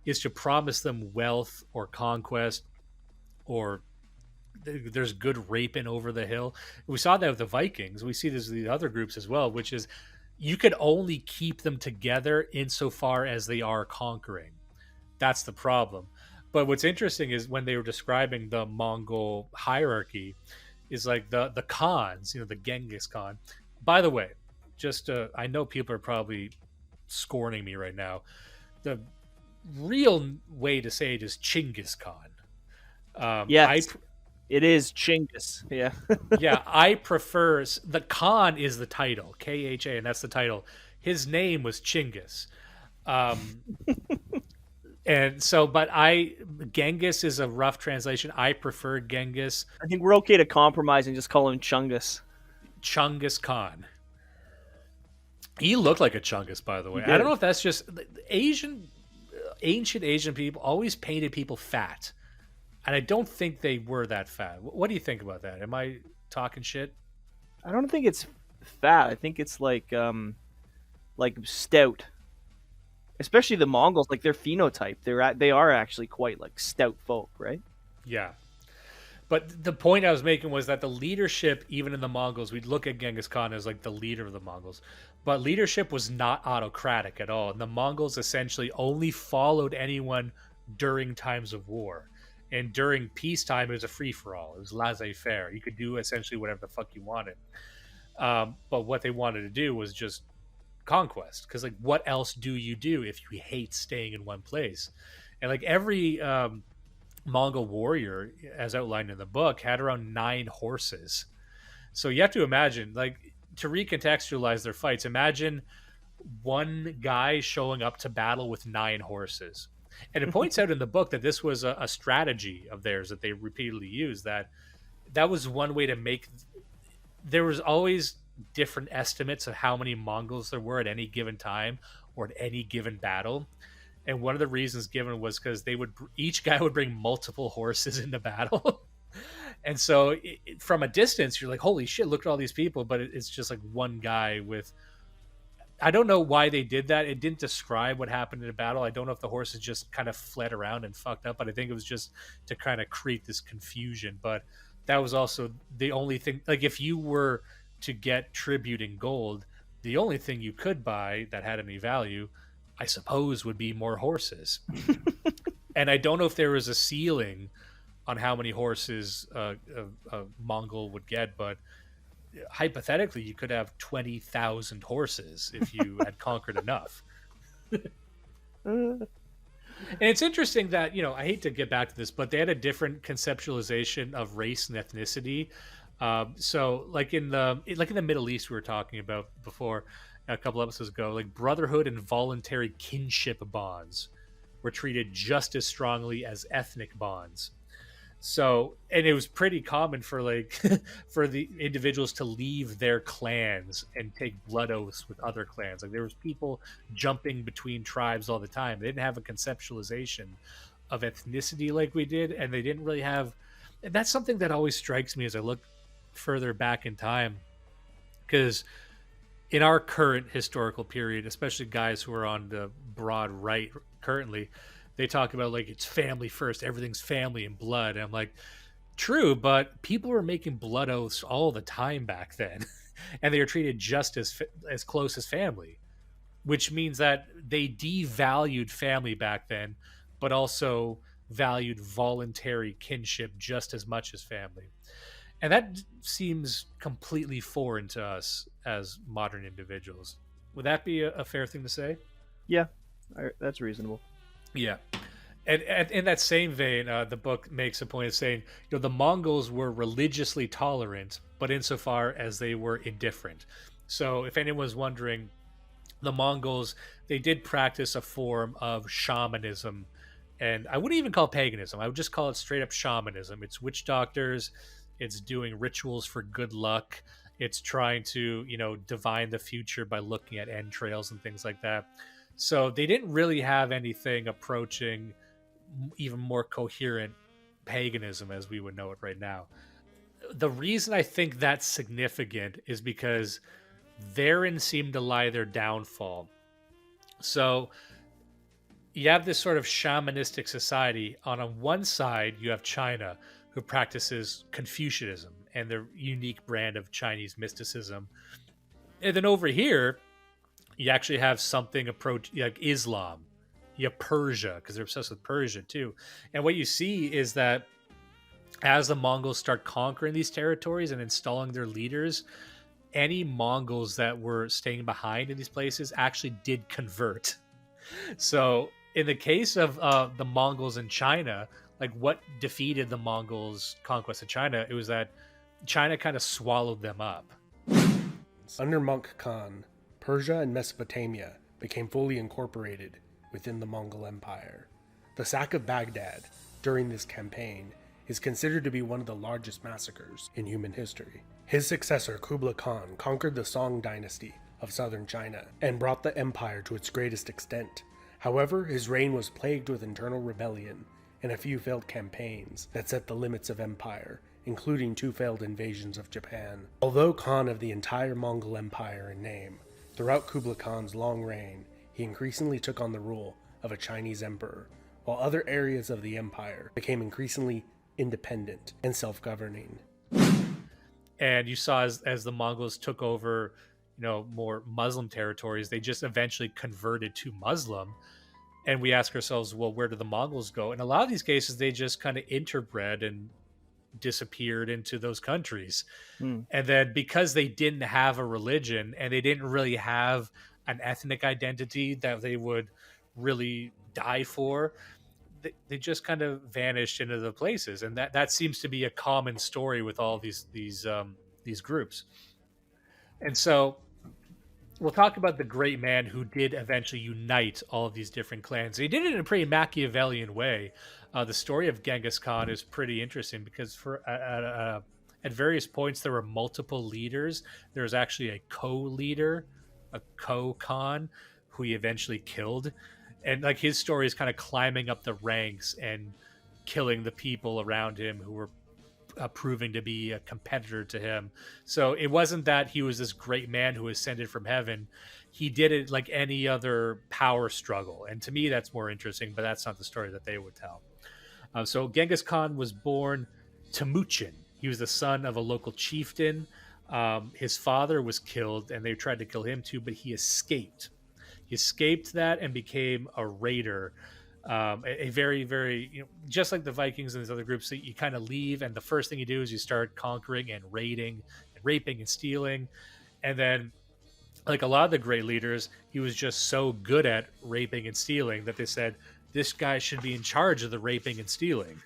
Speaker 3: is to promise them wealth or conquest, or there's good raping over the hill. We saw that with the Vikings. We see this with the other groups as well, which is you could only keep them together insofar as they are conquering. That's the problem. But what's interesting is when they were describing the Mongol hierarchy, is like the Khans, the Genghis Khan. By the way, just I know people are probably scorning me right now. The real way to say it is Genghis Khan.
Speaker 4: Yes, it is Chinggis. Yeah.
Speaker 3: Yeah, I prefer the Khan is the title, Kha, and that's the title. His name was Chinggis. And so, but Genghis is a rough translation. I prefer Genghis.
Speaker 4: I think we're okay to compromise and just call him Chungus.
Speaker 3: Chungus Khan. He looked like a Chungus, by the way. I don't know if that's just ancient Asian people always painted people fat. And I don't think they were that fat. What do you think about that? Am I talking shit?
Speaker 4: I don't think it's fat. I think it's like stout. Especially the Mongols, like their phenotype, they are actually quite like stout folk, right?
Speaker 3: Yeah. But the point I was making was that the leadership, even in the Mongols, we'd look at Genghis Khan as like the leader of the Mongols, but leadership was not autocratic at all. And the Mongols essentially only followed anyone during times of war. And during peacetime, it was a free-for-all. It was laissez-faire. You could do essentially whatever the fuck you wanted. But what they wanted to do was just conquest, because like what else do you do if you hate staying in one place? And like every Mongol warrior, as outlined in the book, had around 9 horses. So you have to imagine, like, to recontextualize their fights, imagine one guy showing up to battle with 9 horses. And it points out in the book that this was a strategy of theirs that they repeatedly used, that was one way to make. There was always different estimates of how many Mongols there were at any given time or at any given battle. And one of the reasons given was because each guy would bring multiple horses into battle. And so from a distance, you're like, holy shit, look at all these people. But it's just like one guy with, I don't know why they did that. It didn't describe what happened in a battle. I don't know if the horses just kind of fled around and fucked up, but I think it was just to kind of create this confusion. But that was also the only thing, like if you were to get tribute in gold, the only thing you could buy that had any value, I suppose, would be more horses. And I don't know if there was a ceiling on how many horses a Mongol would get, but hypothetically, you could have 20,000 horses if you had conquered enough. And it's interesting that, I hate to get back to this, but they had a different conceptualization of race and ethnicity. So like in the Middle East, we were talking about before a couple episodes ago, like brotherhood and voluntary kinship bonds were treated just as strongly as ethnic bonds. So, and it was pretty common for for the individuals to leave their clans and take blood oaths with other clans. Like there was people jumping between tribes all the time. They didn't have a conceptualization of ethnicity like we did, and they didn't really have. And that's something that always strikes me as I look further back in time, because in our current historical period, especially guys who are on the broad right currently, they talk about like it's family first, everything's family and blood. And I'm like, true, but people were making blood oaths all the time back then, and they were treated just as close as family, which means that they devalued family back then, but also valued voluntary kinship just as much as family. And that seems completely foreign to us as modern individuals. Would that be a fair thing to say?
Speaker 4: Yeah, that's reasonable.
Speaker 3: Yeah. And in that same vein, the book makes a point of saying, the Mongols were religiously tolerant, but insofar as they were indifferent. So if anyone's wondering, the Mongols, they did practice a form of shamanism, and I wouldn't even call it paganism. I would just call it straight up shamanism. It's witch doctors, it's doing rituals for good luck, it's trying to, divine the future by looking at entrails and things like that. So they didn't really have anything approaching even more coherent paganism as we would know it right now. The reason I think that's significant is because therein seemed to lie their downfall. So you have this sort of shamanistic society. On one side, you have China, who practices Confucianism and their unique brand of Chinese mysticism. And then over here, you actually have something like Islam. You have Persia, because they're obsessed with Persia too. And what you see is that as the Mongols start conquering these territories and installing their leaders, any Mongols that were staying behind in these places actually did convert. So in the case of the Mongols in China, like what defeated the Mongols' conquest of China, it was that China kind of swallowed them up.
Speaker 7: Under Monk Khan, Persia and Mesopotamia became fully incorporated within the Mongol Empire. The sack of Baghdad during this campaign is considered to be one of the largest massacres in human history. His successor Kublai Khan conquered the Song dynasty of southern China and brought the empire to its greatest extent. However, his reign was plagued with internal rebellion and a few failed campaigns that set the limits of empire, including 2 failed invasions of Japan. Although Khan of the entire Mongol Empire in name, throughout Kublai Khan's long reign, he increasingly took on the role of a Chinese emperor, while other areas of the empire became increasingly independent and self-governing.
Speaker 3: And you saw as the Mongols took over, more Muslim territories, they just eventually converted to Muslim. And we ask ourselves, well, where did the Mongols go? In a lot of these cases, they just kind of interbred and disappeared into those countries. And then because they didn't have a religion and they didn't really have an ethnic identity that they would really die for, they just kind of vanished into the places. And that seems to be a common story with all these groups. And so we'll talk about the great man who did eventually unite all of these different clans. He did it in a pretty Machiavellian way. The story of Genghis Khan is pretty interesting because at various points there were multiple leaders. There was actually a co-leader, a co-Khan, who he eventually killed. And like his story is kind of climbing up the ranks and killing the people around him who were proving to be a competitor to him. So it wasn't that he was this great man who ascended from heaven. He did it like any other power struggle. And to me, that's more interesting, but that's not the story that they would tell. So Genghis Khan was born Temujin. He was the son of a local chieftain. His father was killed and they tried to kill him too, but he escaped. He escaped that and became a raider. A very, very, just like the Vikings and these other groups, that you kind of leave, and the first thing you do is you start conquering and raiding and raping and stealing. And then, like a lot of the great leaders, he was just so good at raping and stealing that they said, this guy should be in charge of the raping and stealing.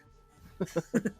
Speaker 3: It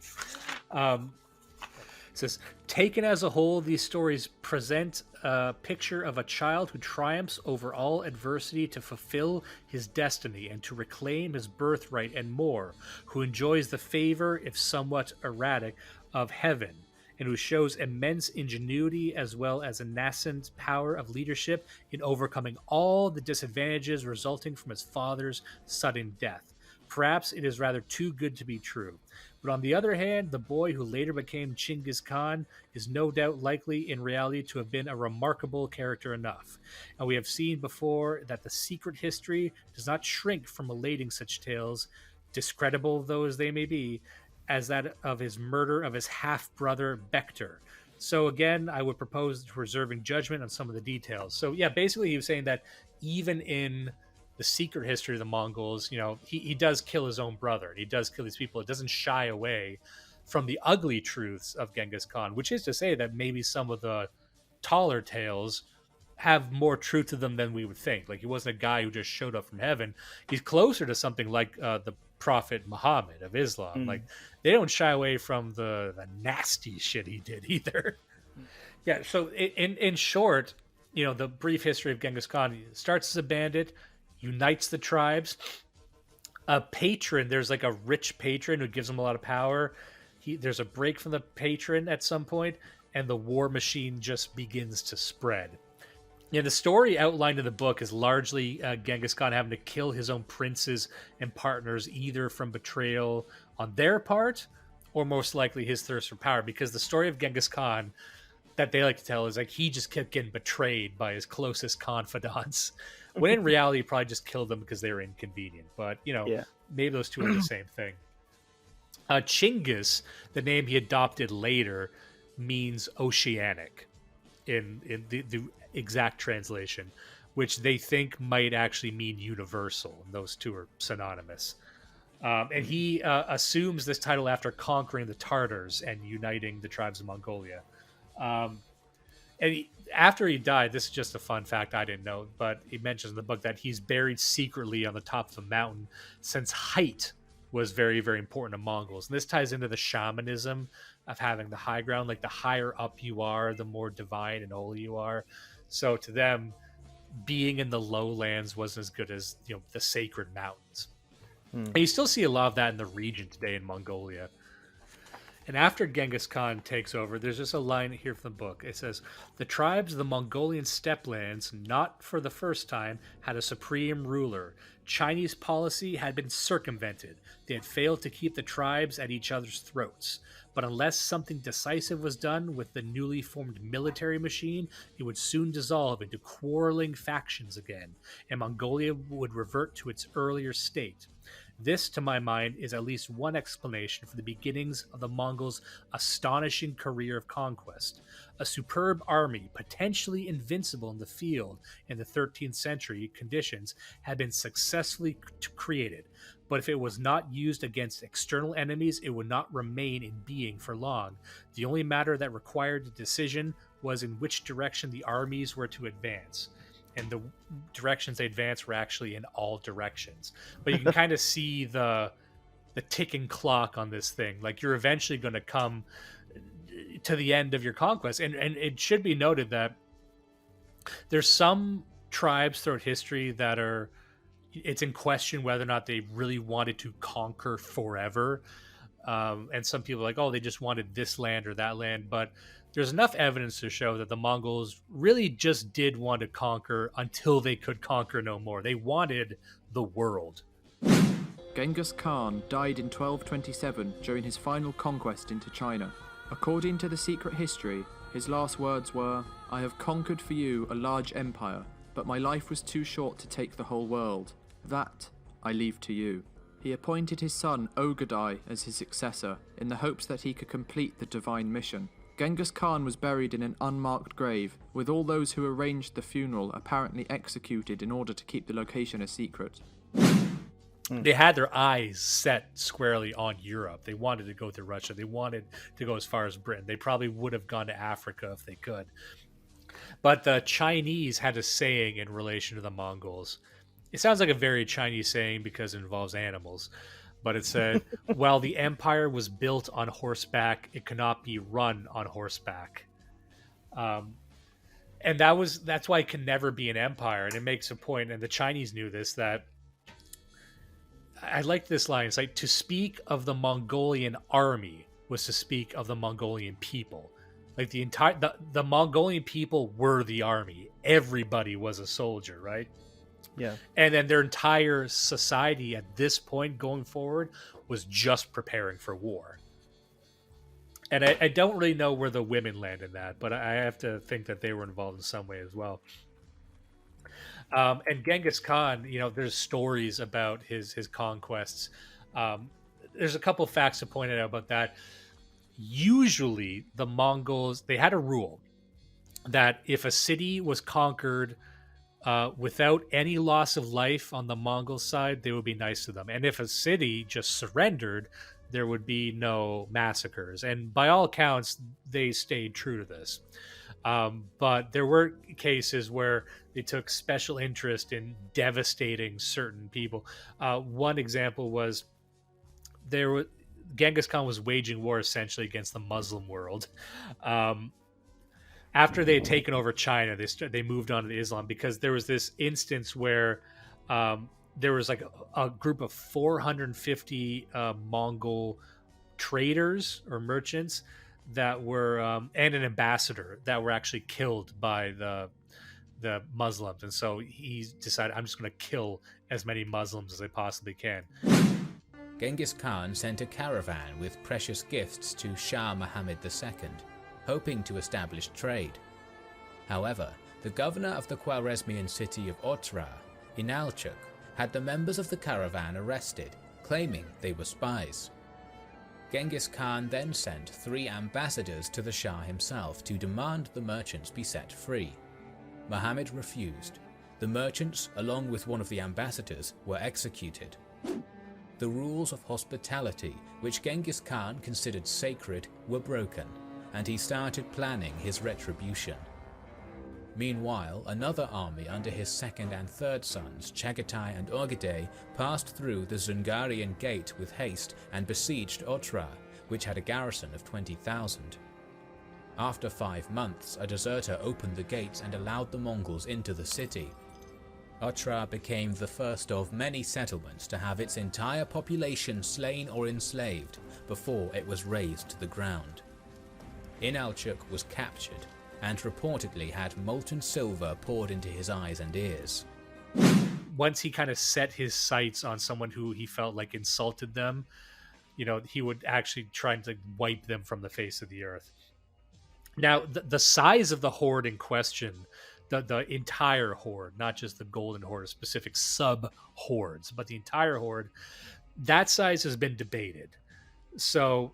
Speaker 3: says, taken as a whole, these stories present a picture of a child who triumphs over all adversity to fulfill his destiny and to reclaim his birthright and more, who enjoys the favor, if somewhat erratic, of heaven, and who shows immense ingenuity as well as a nascent power of leadership in overcoming all the disadvantages resulting from his father's sudden death. Perhaps it is rather too good to be true. But on the other hand, the boy who later became Genghis Khan is no doubt likely in reality to have been a remarkable character enough. And we have seen before that the secret history does not shrink from relating such tales, discreditable though as they may be, as that of his murder of his half-brother Bektor. So again, I would propose reserving judgment on some of the details. So yeah, basically he was saying that even in the secret history of the Mongols, he does kill his own brother. He does kill these people. It doesn't shy away from the ugly truths of Genghis Khan, which is to say that maybe some of the taller tales have more truth to them than we would think. Like, he wasn't a guy who just showed up from heaven. He's closer to something like the Prophet Muhammad of Islam. Like, they don't shy away from the nasty shit he did either. Yeah, so in short, you know, the brief history of Genghis Khan, he starts as a bandit, unites the tribes. A patron, there's like a rich patron who gives him a lot of power. There's a break from the patron at some point, and the war machine just begins to spread. Yeah, the story outlined in the book is largely Genghis Khan having to kill his own princes and partners, either from betrayal on their part or most likely his thirst for power. Because the story of Genghis Khan that they like to tell is like he just kept getting betrayed by his closest confidants, when in reality he probably just killed them because they were inconvenient. But, you know, maybe those two are the same thing. Chinggis, the name he adopted later, means oceanic in the exact translation, which they think might actually mean universal, and those two are synonymous. And he assumes this title after conquering the Tartars and uniting the tribes of Mongolia. After he died, this is just a fun fact I didn't know, but he mentions in the book that he's buried secretly on the top of a mountain, since height was very, very important to Mongols. And this ties into the shamanism of having the high ground. Like, the higher up you are, the more divine and holy you are. So to them, being in the lowlands wasn't as good as, you know, the sacred mountains. And you still see a lot of that in the region today in Mongolia. And after Genghis Khan takes over, there's just a line here from the book. It says, the tribes of the Mongolian steppelands, not for the first time, had a supreme ruler. Chinese policy had been circumvented. They had failed to keep the tribes at each other's throats. But unless something decisive was done with the newly formed military machine, it would soon dissolve into quarreling factions again, and Mongolia would revert to its earlier state. This, to my mind, is at least one explanation for the beginnings of the Mongols' astonishing career of conquest. A superb army, potentially invincible in the field in the 13th century conditions, had been successfully created. But if it was not used against external enemies, it would not remain in being for long. The only matter that required a decision was in which direction the armies were to advance. And the directions they advanced were actually in all directions. But you can kind of see the ticking clock on this thing. Like, you're eventually going to come to the end of your conquest. And it should be noted that there's some tribes throughout history that are, it's in question whether or not they really wanted to conquer forever. And some people are like, oh, they just wanted this land or that land. But there's enough evidence to show that the Mongols really just did want to conquer until they could conquer no more. They wanted the world.
Speaker 6: Genghis Khan died in 1227 during his final conquest into China. According to the secret history, his last words were, "I have conquered for you a large empire, but my life was too short to take the whole world. That I leave to you." He appointed his son Ogadai as his successor in the hopes that he could complete the divine mission. Genghis Khan was buried in an unmarked grave, with all those who arranged the funeral apparently executed in order to keep the location a secret.
Speaker 3: They had their eyes set squarely on Europe. They wanted to go to Russia. They wanted to go as far as Britain. They probably would have gone to Africa if they could. But the Chinese had a saying in relation to the Mongols. It sounds like a very Chinese saying because it involves animals. But it said, while the empire was built on horseback, it cannot be run on horseback. And that's why it can never be an empire. And it makes a point, and the Chinese knew this, that I like this line. It's like, to speak of the Mongolian army was to speak of the Mongolian people. Like, the Mongolian people were the army. Everybody was a soldier, right?
Speaker 4: Yeah.
Speaker 3: And then their entire society at this point going forward was just preparing for war. And I don't really know where the women land in that, but I have to think that they were involved in some way as well. And Genghis Khan, you know, there's stories about his conquests. There's a couple facts to point out about that. Usually the Mongols, they had a rule that if a city was conquered without any loss of life on the Mongol side, they would be nice to them. And if a city just surrendered, there would be no massacres. And by all accounts, they stayed true to this. But there were cases where they took special interest in devastating certain people. One example was Genghis Khan was waging war essentially against the Muslim world. After they had taken over China, they moved on to Islam, because there was this instance where there was like a group of 450 Mongol traders or merchants that were and an ambassador that were actually killed by the Muslims. And so he decided, I'm just going to kill as many Muslims as I possibly can.
Speaker 8: Genghis Khan sent a caravan with precious gifts to Shah Muhammad II, hoping to establish trade. However, the governor of the Khwarezmian city of Otrar, Inalchuk, had the members of the caravan arrested, claiming they were spies. Genghis Khan then sent 3 ambassadors to the Shah himself to demand the merchants be set free. Muhammad refused. The merchants, along with one of the ambassadors, were executed. The rules of hospitality, which Genghis Khan considered sacred, were broken, and he started planning his retribution. Meanwhile, another army under his second and third sons, Chagatai and Ogedei, passed through the Zungarian Gate with haste and besieged Otrar, which had a garrison of 20,000. After 5 months, a deserter opened the gates and allowed the Mongols into the city. Otrar became the first of many settlements to have its entire population slain or enslaved before it was razed to the ground. Inalchuk was captured and reportedly had molten silver poured into his eyes and ears.
Speaker 3: Once he kind of set his sights on someone who he felt like insulted them, he would actually try to wipe them from the face of the earth. Now, the size of the horde in question, the entire horde, not just the golden horde, specific sub-hordes, but the entire horde, that size has been debated. So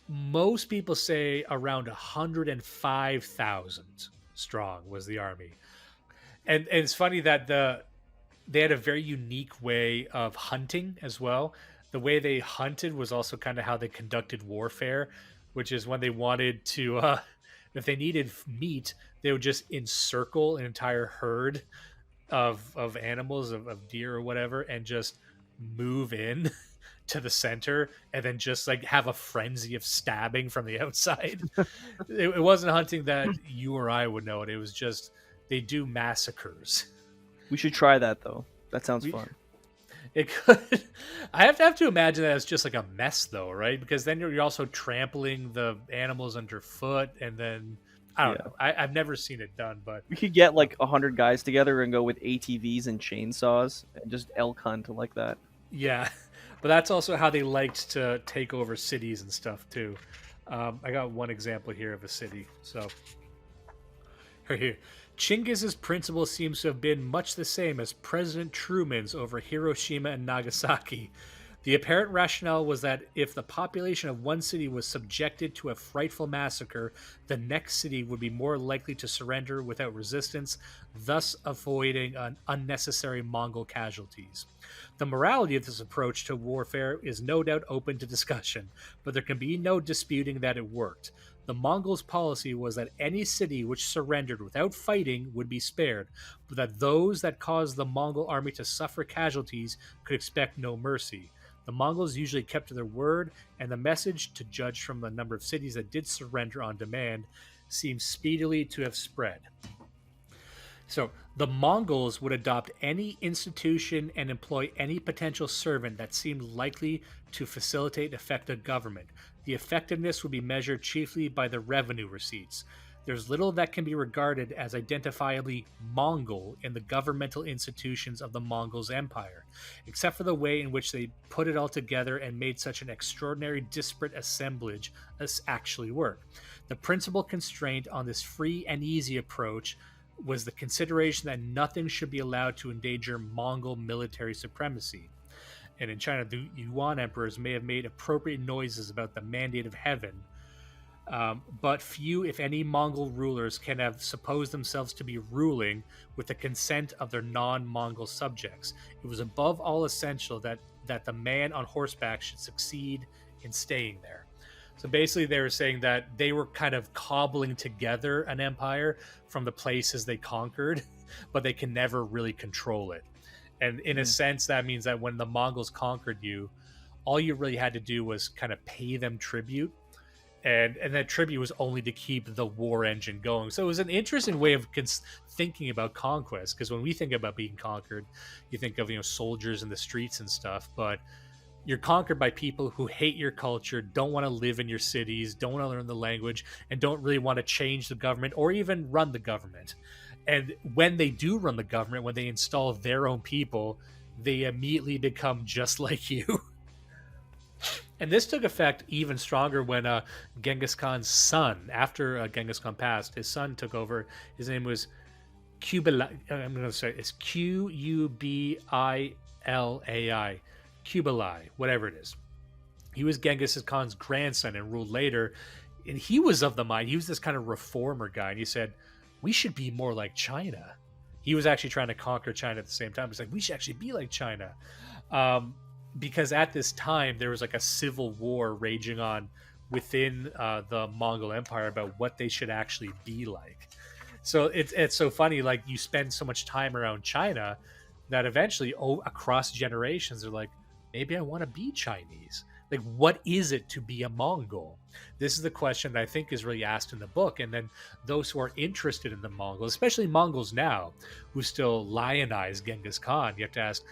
Speaker 3: most people say around 105,000 strong was the army. And it's funny that they had a very unique way of hunting as well. The way they hunted was also kind of how they conducted warfare, which is when they wanted to, if they needed meat, they would just encircle an entire herd of animals, of deer or whatever, and just move in to the center and then just like have a frenzy of stabbing from the outside. It wasn't hunting that you or I would know it. It was just, they do massacres.
Speaker 4: We should try that though. That sounds fun.
Speaker 3: It could. I have to imagine that it's just like a mess though, right? Because then you're also trampling the animals underfoot, and then I don't know. I've never seen it done, but
Speaker 4: We could get like 100 guys together and go with ATVs and chainsaws and just elk hunt like that.
Speaker 3: yeah. But that's also how they liked to take over cities and stuff too. I got one example here of a city. So right here. Chingiz's principle seems to have been much the same as President Truman's over Hiroshima and Nagasaki. The apparent rationale was that if the population of one city was subjected to a frightful massacre, the next city would be more likely to surrender without resistance, thus avoiding unnecessary Mongol casualties. The morality of this approach to warfare is no doubt open to discussion, but there can be no disputing that it worked. The Mongols' policy was that any city which surrendered without fighting would be spared, but that those that caused the Mongol army to suffer casualties could expect no mercy. The Mongols usually kept to their word, and the message, to judge from the number of cities that did surrender on demand, seems speedily to have spread. So, the Mongols would adopt any institution and employ any potential servant that seemed likely to facilitate effective government. The effectiveness would be measured chiefly by the revenue receipts. There's little that can be regarded as identifiably Mongol in the governmental institutions of the Mongols' empire, except for the way in which they put it all together and made such an extraordinary disparate assemblage as actually work. The principal constraint on this free and easy approach was the consideration that nothing should be allowed to endanger Mongol military supremacy. And in China, the Yuan emperors may have made appropriate noises about the mandate of heaven, but few, if any, Mongol rulers can have supposed themselves to be ruling with the consent of their non-Mongol subjects. It was above all essential that the man on horseback should succeed in staying there. So basically, they were saying that they were kind of cobbling together an empire from the places they conquered, but they can never really control it. And in a sense, that means that when the Mongols conquered you, all you really had to do was kind of pay them tribute. And that tribute was only to keep the war engine going. So it was an interesting way of thinking about conquest, because when we think about being conquered, you think of, soldiers in the streets and stuff, but you're conquered by people who hate your culture, don't want to live in your cities, don't want to learn the language, and don't really want to change the government or even run the government. And when they do run the government, when they install their own people, they immediately become just like you. And this took effect even stronger when Genghis Khan's son, after Genghis Khan passed, his son took over. His name was Kubilai. I'm going to say it's Qubilai. Kubilai, whatever it is. He was Genghis Khan's grandson and ruled later. And he was of the mind, he was this kind of reformer guy. And he said, we should be more like China. He was actually trying to conquer China at the same time. He's like, we should actually be like China. Because at this time, there was like a civil war raging on within the Mongol Empire about what they should actually be like. So it's so funny, like you spend so much time around China that eventually across generations, they're like, maybe I want to be Chinese. Like, what is it to be a Mongol? This is the question that I think is really asked in the book. And then those who are interested in the Mongols, especially Mongols now, who still lionize Genghis Khan, you have to ask,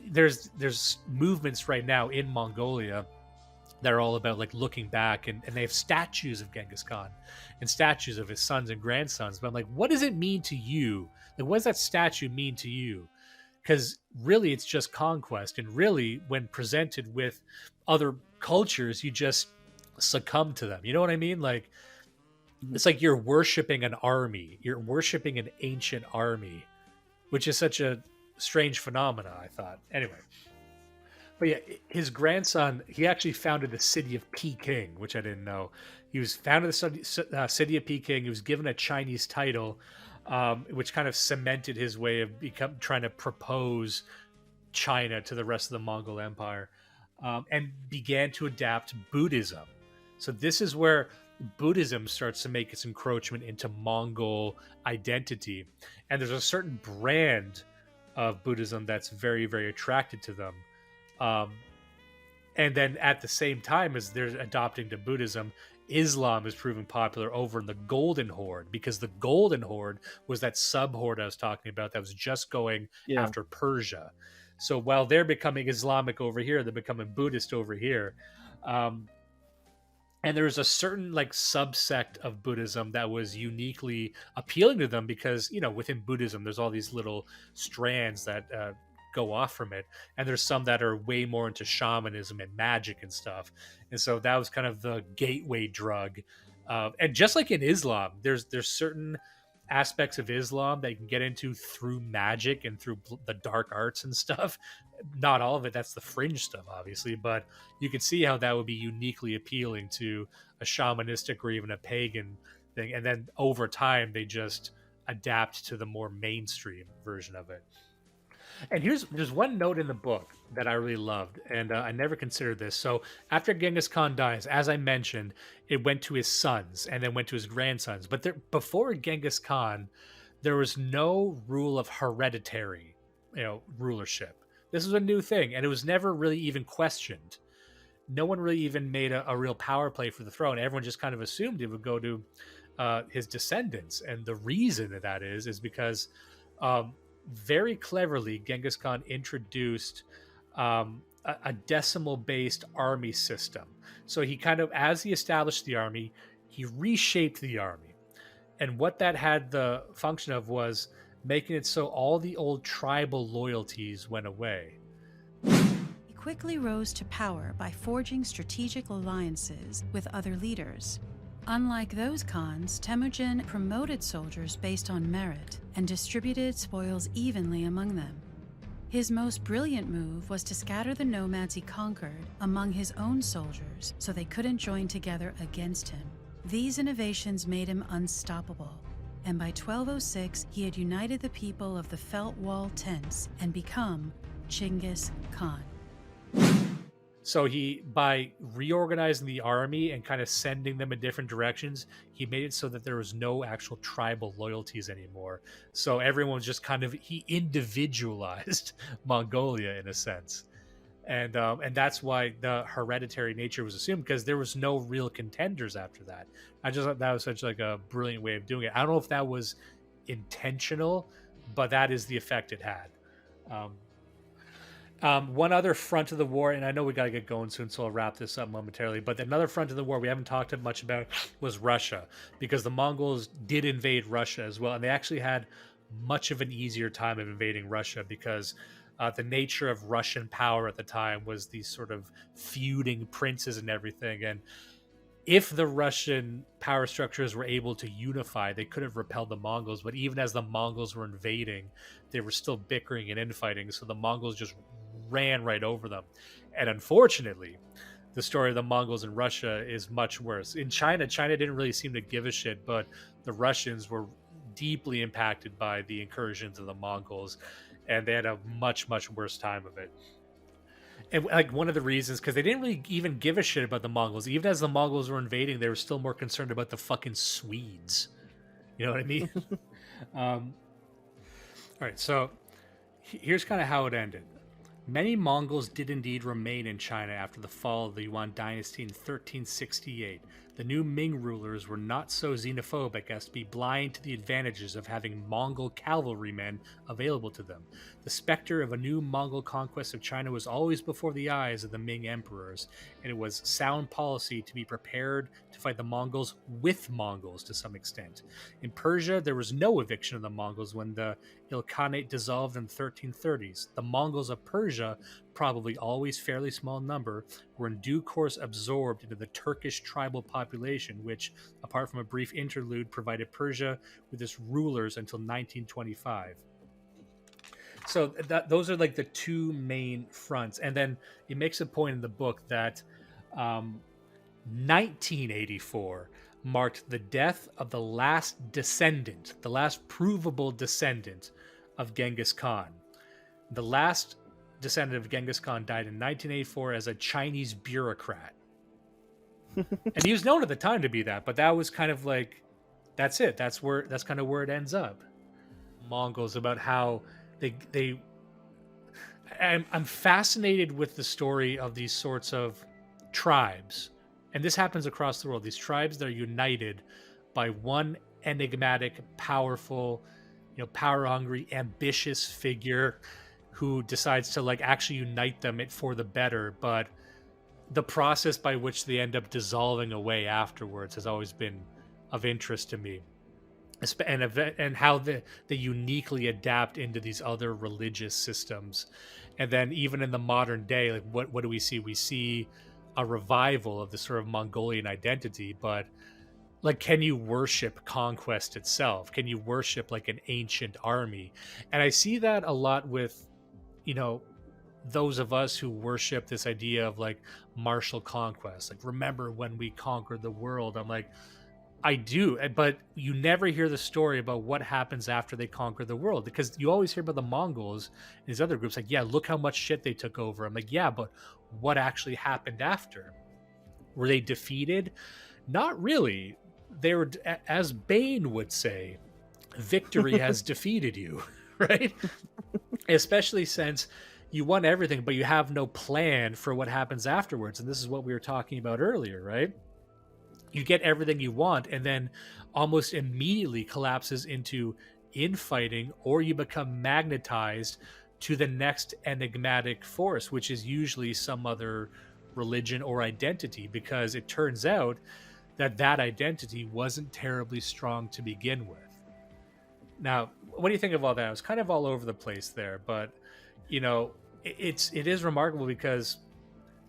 Speaker 3: there's movements right now in Mongolia that are all about like looking back, and they have statues of Genghis Khan and statues of his sons and grandsons. But I'm like, what does it mean to you? Like, what does that statue mean to you? Because really, it's just conquest. And really, when presented with other cultures, you just succumb to them. You know what I mean? Like, it's like you're worshiping an army. You're worshiping an ancient army, which is such a strange phenomena, I thought. Anyway. But yeah, his grandson, he actually founded the city of Peking, which I didn't know. He was founded the city of Peking. He was given a Chinese title, which kind of cemented his way of trying to propose China to the rest of the Mongol Empire, and began to adapt Buddhism. So this is where Buddhism starts to make its encroachment into Mongol identity. And there's a certain brand of Buddhism that's very, very attracted to them. And then at the same time as they're adopting to Buddhism, Islam is proving popular over in the Golden Horde, because the Golden Horde was that sub-horde I was talking about that was just going after Persia. So while they're becoming Islamic over here, they're becoming Buddhist over here. And there's a certain like subsect of Buddhism that was uniquely appealing to them because, within Buddhism, there's all these little strands that go off from it, and there's some that are way more into shamanism and magic and stuff, and so that was kind of the gateway drug. And just like in Islam, there's certain aspects of Islam that you can get into through magic and through the dark arts and stuff. Not all of it, that's the fringe stuff, obviously, but you can see how that would be uniquely appealing to a shamanistic or even a pagan thing, and then over time they just adapt to the more mainstream version of it. And there's one note in the book that I really loved, and I never considered this. So after Genghis Khan dies, as I mentioned, it went to his sons and then went to his grandsons. But before Genghis Khan, there was no rule of hereditary, rulership. This was a new thing, and it was never really even questioned. No one really even made a real power play for the throne. Everyone just kind of assumed it would go to his descendants. And the reason that is because very cleverly, Genghis Khan introduced a decimal-based army system. So he kind of, as he established the army, he reshaped the army. And what that had the function of was making it so all the old tribal loyalties went away.
Speaker 9: He quickly rose to power by forging strategic alliances with other leaders. Unlike those Khans, Temujin promoted soldiers based on merit and distributed spoils evenly among them. His most brilliant move was to scatter the nomads he conquered among his own soldiers so they couldn't join together against him. These innovations made him unstoppable, and by 1206 he had united the people of the Felt Wall tents and become Genghis Khan.
Speaker 3: So by reorganizing the army and kind of sending them in different directions, he made it so that there was no actual tribal loyalties anymore. So everyone was just he individualized Mongolia in a sense. And that's why the hereditary nature was assumed, because there was no real contenders after that. I just thought that was such like a brilliant way of doing it. I don't know if that was intentional, but that is the effect it had. One other front of the war, and I know we got to get going soon, so I'll wrap this up momentarily, but another front of the war we haven't talked much about was Russia, because the Mongols did invade Russia as well, and they actually had much of an easier time of invading Russia because the nature of Russian power at the time was these sort of feuding princes and everything, and if the Russian power structures were able to unify, they could have repelled the Mongols, but even as the Mongols were invading, they were still bickering and infighting, so the Mongols just ran right over them. And unfortunately, the story of the Mongols in Russia is much worse. In China didn't really seem to give a shit, but the Russians were deeply impacted by the incursions of the Mongols, and they had a much, much worse time of it. And like one of the reasons, because they didn't really even give a shit about the Mongols. Even as the Mongols were invading, they were still more concerned about the fucking Swedes. You know what I mean? All right, so here's kind of how it ended. Many Mongols did indeed remain in China after the fall of the Yuan dynasty in 1368. The new Ming rulers were not so xenophobic as to be blind to the advantages of having Mongol cavalrymen available to them. The specter of a new Mongol conquest of China was always before the eyes of the Ming emperors, and it was sound policy to be prepared to fight the Mongols with Mongols to some extent. In Persia, there was no eviction of the Mongols when the Ilkhanate dissolved in the 1330s. The Mongols of Persia, probably always fairly small number, were in due course absorbed into the Turkish tribal population, which, apart from a brief interlude, provided Persia with its rulers until 1925. So those are like the two main fronts. And then he makes a point in the book that 1984 marked the death of the last descendant, the last provable descendant of Genghis Khan. The last descendant of Genghis Khan died in 1984 as a Chinese bureaucrat. And he was known at the time to be that, but that was kind of like, that's it. That's kind of where it ends up. Mongols, about how I'm fascinated with the story of these sorts of tribes, and this happens across the world. These tribes that are united by one enigmatic, powerful, power-hungry, ambitious figure who decides to like actually unite them for the better, but the process by which they end up dissolving away afterwards has always been of interest to me. And how they uniquely adapt into these other religious systems. And then even in the modern day, like what do we see? We see a revival of the sort of Mongolian identity, but like, can you worship conquest itself? Can you worship like an ancient army? And I see that a lot with, those of us who worship this idea of like martial conquest. Like, remember when we conquered the world? I'm like, I do, but you never hear the story about what happens after they conquer the world, because you always hear about the Mongols and these other groups like, yeah, look how much shit they took over. I'm like, yeah, but what actually happened after? Were they defeated? Not really. They were, as Bane would say, victory has defeated you, right? Especially since you won everything, but you have no plan for what happens afterwards. And this is what we were talking about earlier, right? You get everything you want and then almost immediately collapses into infighting, or you become magnetized to the next enigmatic force, which is usually some other religion or identity, because it turns out that identity wasn't terribly strong to begin with. Now, what do you think of all that? I was kind of all over the place there, but it is remarkable because,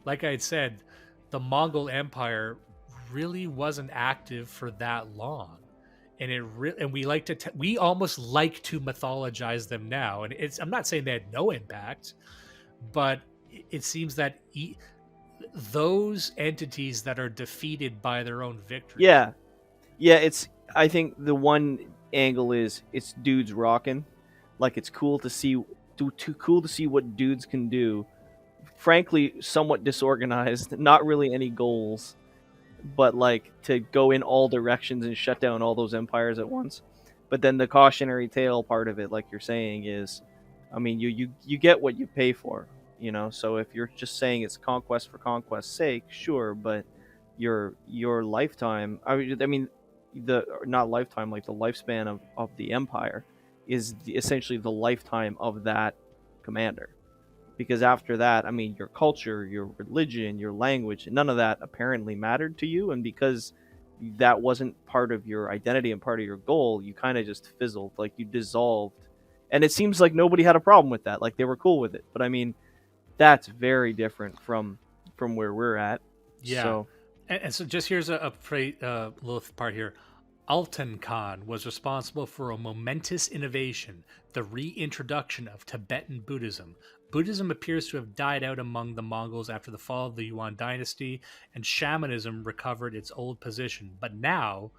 Speaker 3: like I had said, the Mongol Empire really wasn't active for that long, and we almost like to mythologize them now, and I'm not saying they had no impact, but it seems that those entities that are defeated by their own victory,
Speaker 4: I think the one angle is it's dudes rocking, like it's cool to see what dudes can do frankly somewhat disorganized, not really any goals, but like to go in all directions and shut down all those empires at once. But then the cautionary tale part of it, like you're saying, is, I mean, you get what you pay for, you know. So if you're just saying it's conquest for conquest's sake, sure, but your lifetime, I mean the not lifetime, like the lifespan of the empire is essentially the lifetime of that commander. Because after that, I mean, your culture, your religion, your language, none of that apparently mattered to you. And because that wasn't part of your identity and part of your goal, you kind of just fizzled, like you dissolved. And it seems like nobody had a problem with that. Like they were cool with it. But I mean, that's very different from where we're at.
Speaker 3: Yeah.
Speaker 4: So,
Speaker 3: and so just here's a little part here. Altan Khan was responsible for a momentous innovation, the reintroduction of Tibetan Buddhism. Buddhism appears to have died out among the Mongols after the fall of the Yuan dynasty, and shamanism recovered its old position. But now,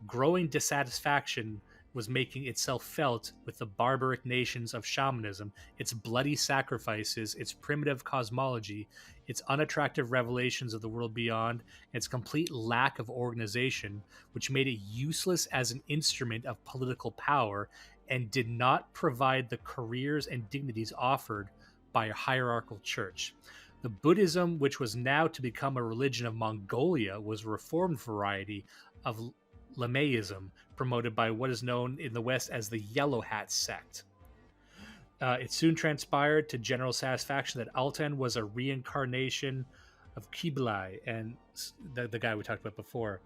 Speaker 3: growing dissatisfaction was making itself felt with the barbaric nations of shamanism, its bloody sacrifices, its primitive cosmology, its unattractive revelations of the world beyond, its complete lack of organization, which made it useless as an instrument of political power and did not provide the careers and dignities offered by a hierarchical church. The Buddhism, which was now to become a religion of Mongolia, was a reformed variety of Lamaism, promoted by what is known in the West as the Yellow Hat sect. It soon transpired to general satisfaction that Altan was a reincarnation of Kublai, and the guy we talked about before.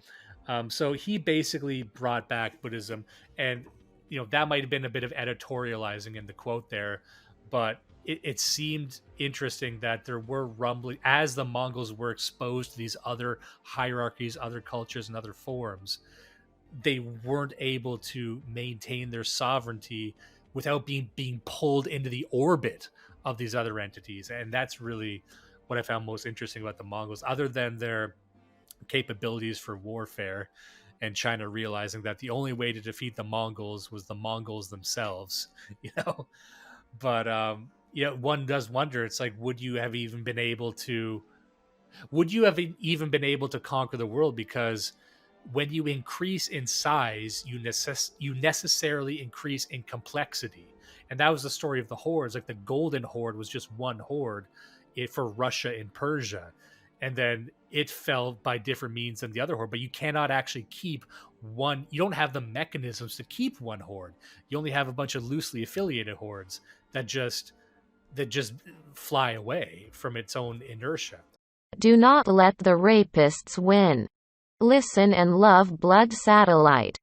Speaker 3: So he basically brought back Buddhism, and you know that might have been a bit of editorializing in the quote there, but it seemed interesting that there were rumbling as the Mongols were exposed to these other hierarchies, other cultures, and other forms. They weren't able to maintain their sovereignty without being pulled into the orbit of these other entities. And that's really what I found most interesting about the Mongols, other than their capabilities for warfare and China realizing that the only way to defeat the Mongols was the Mongols themselves, you know. But you know, one does wonder, it's like, would you have even been able to conquer the world? Because when you increase in size, you necessarily increase in complexity. And that was the story of the hordes. Like the Golden Horde was just one horde for Russia and Persia. And then it fell by different means than the other horde. But you cannot actually keep one. You don't have the mechanisms to keep one horde. You only have a bunch of loosely affiliated hordes that just fly away from its own inertia.
Speaker 10: Do not let the rapists win. Listen and love Blood Satellite.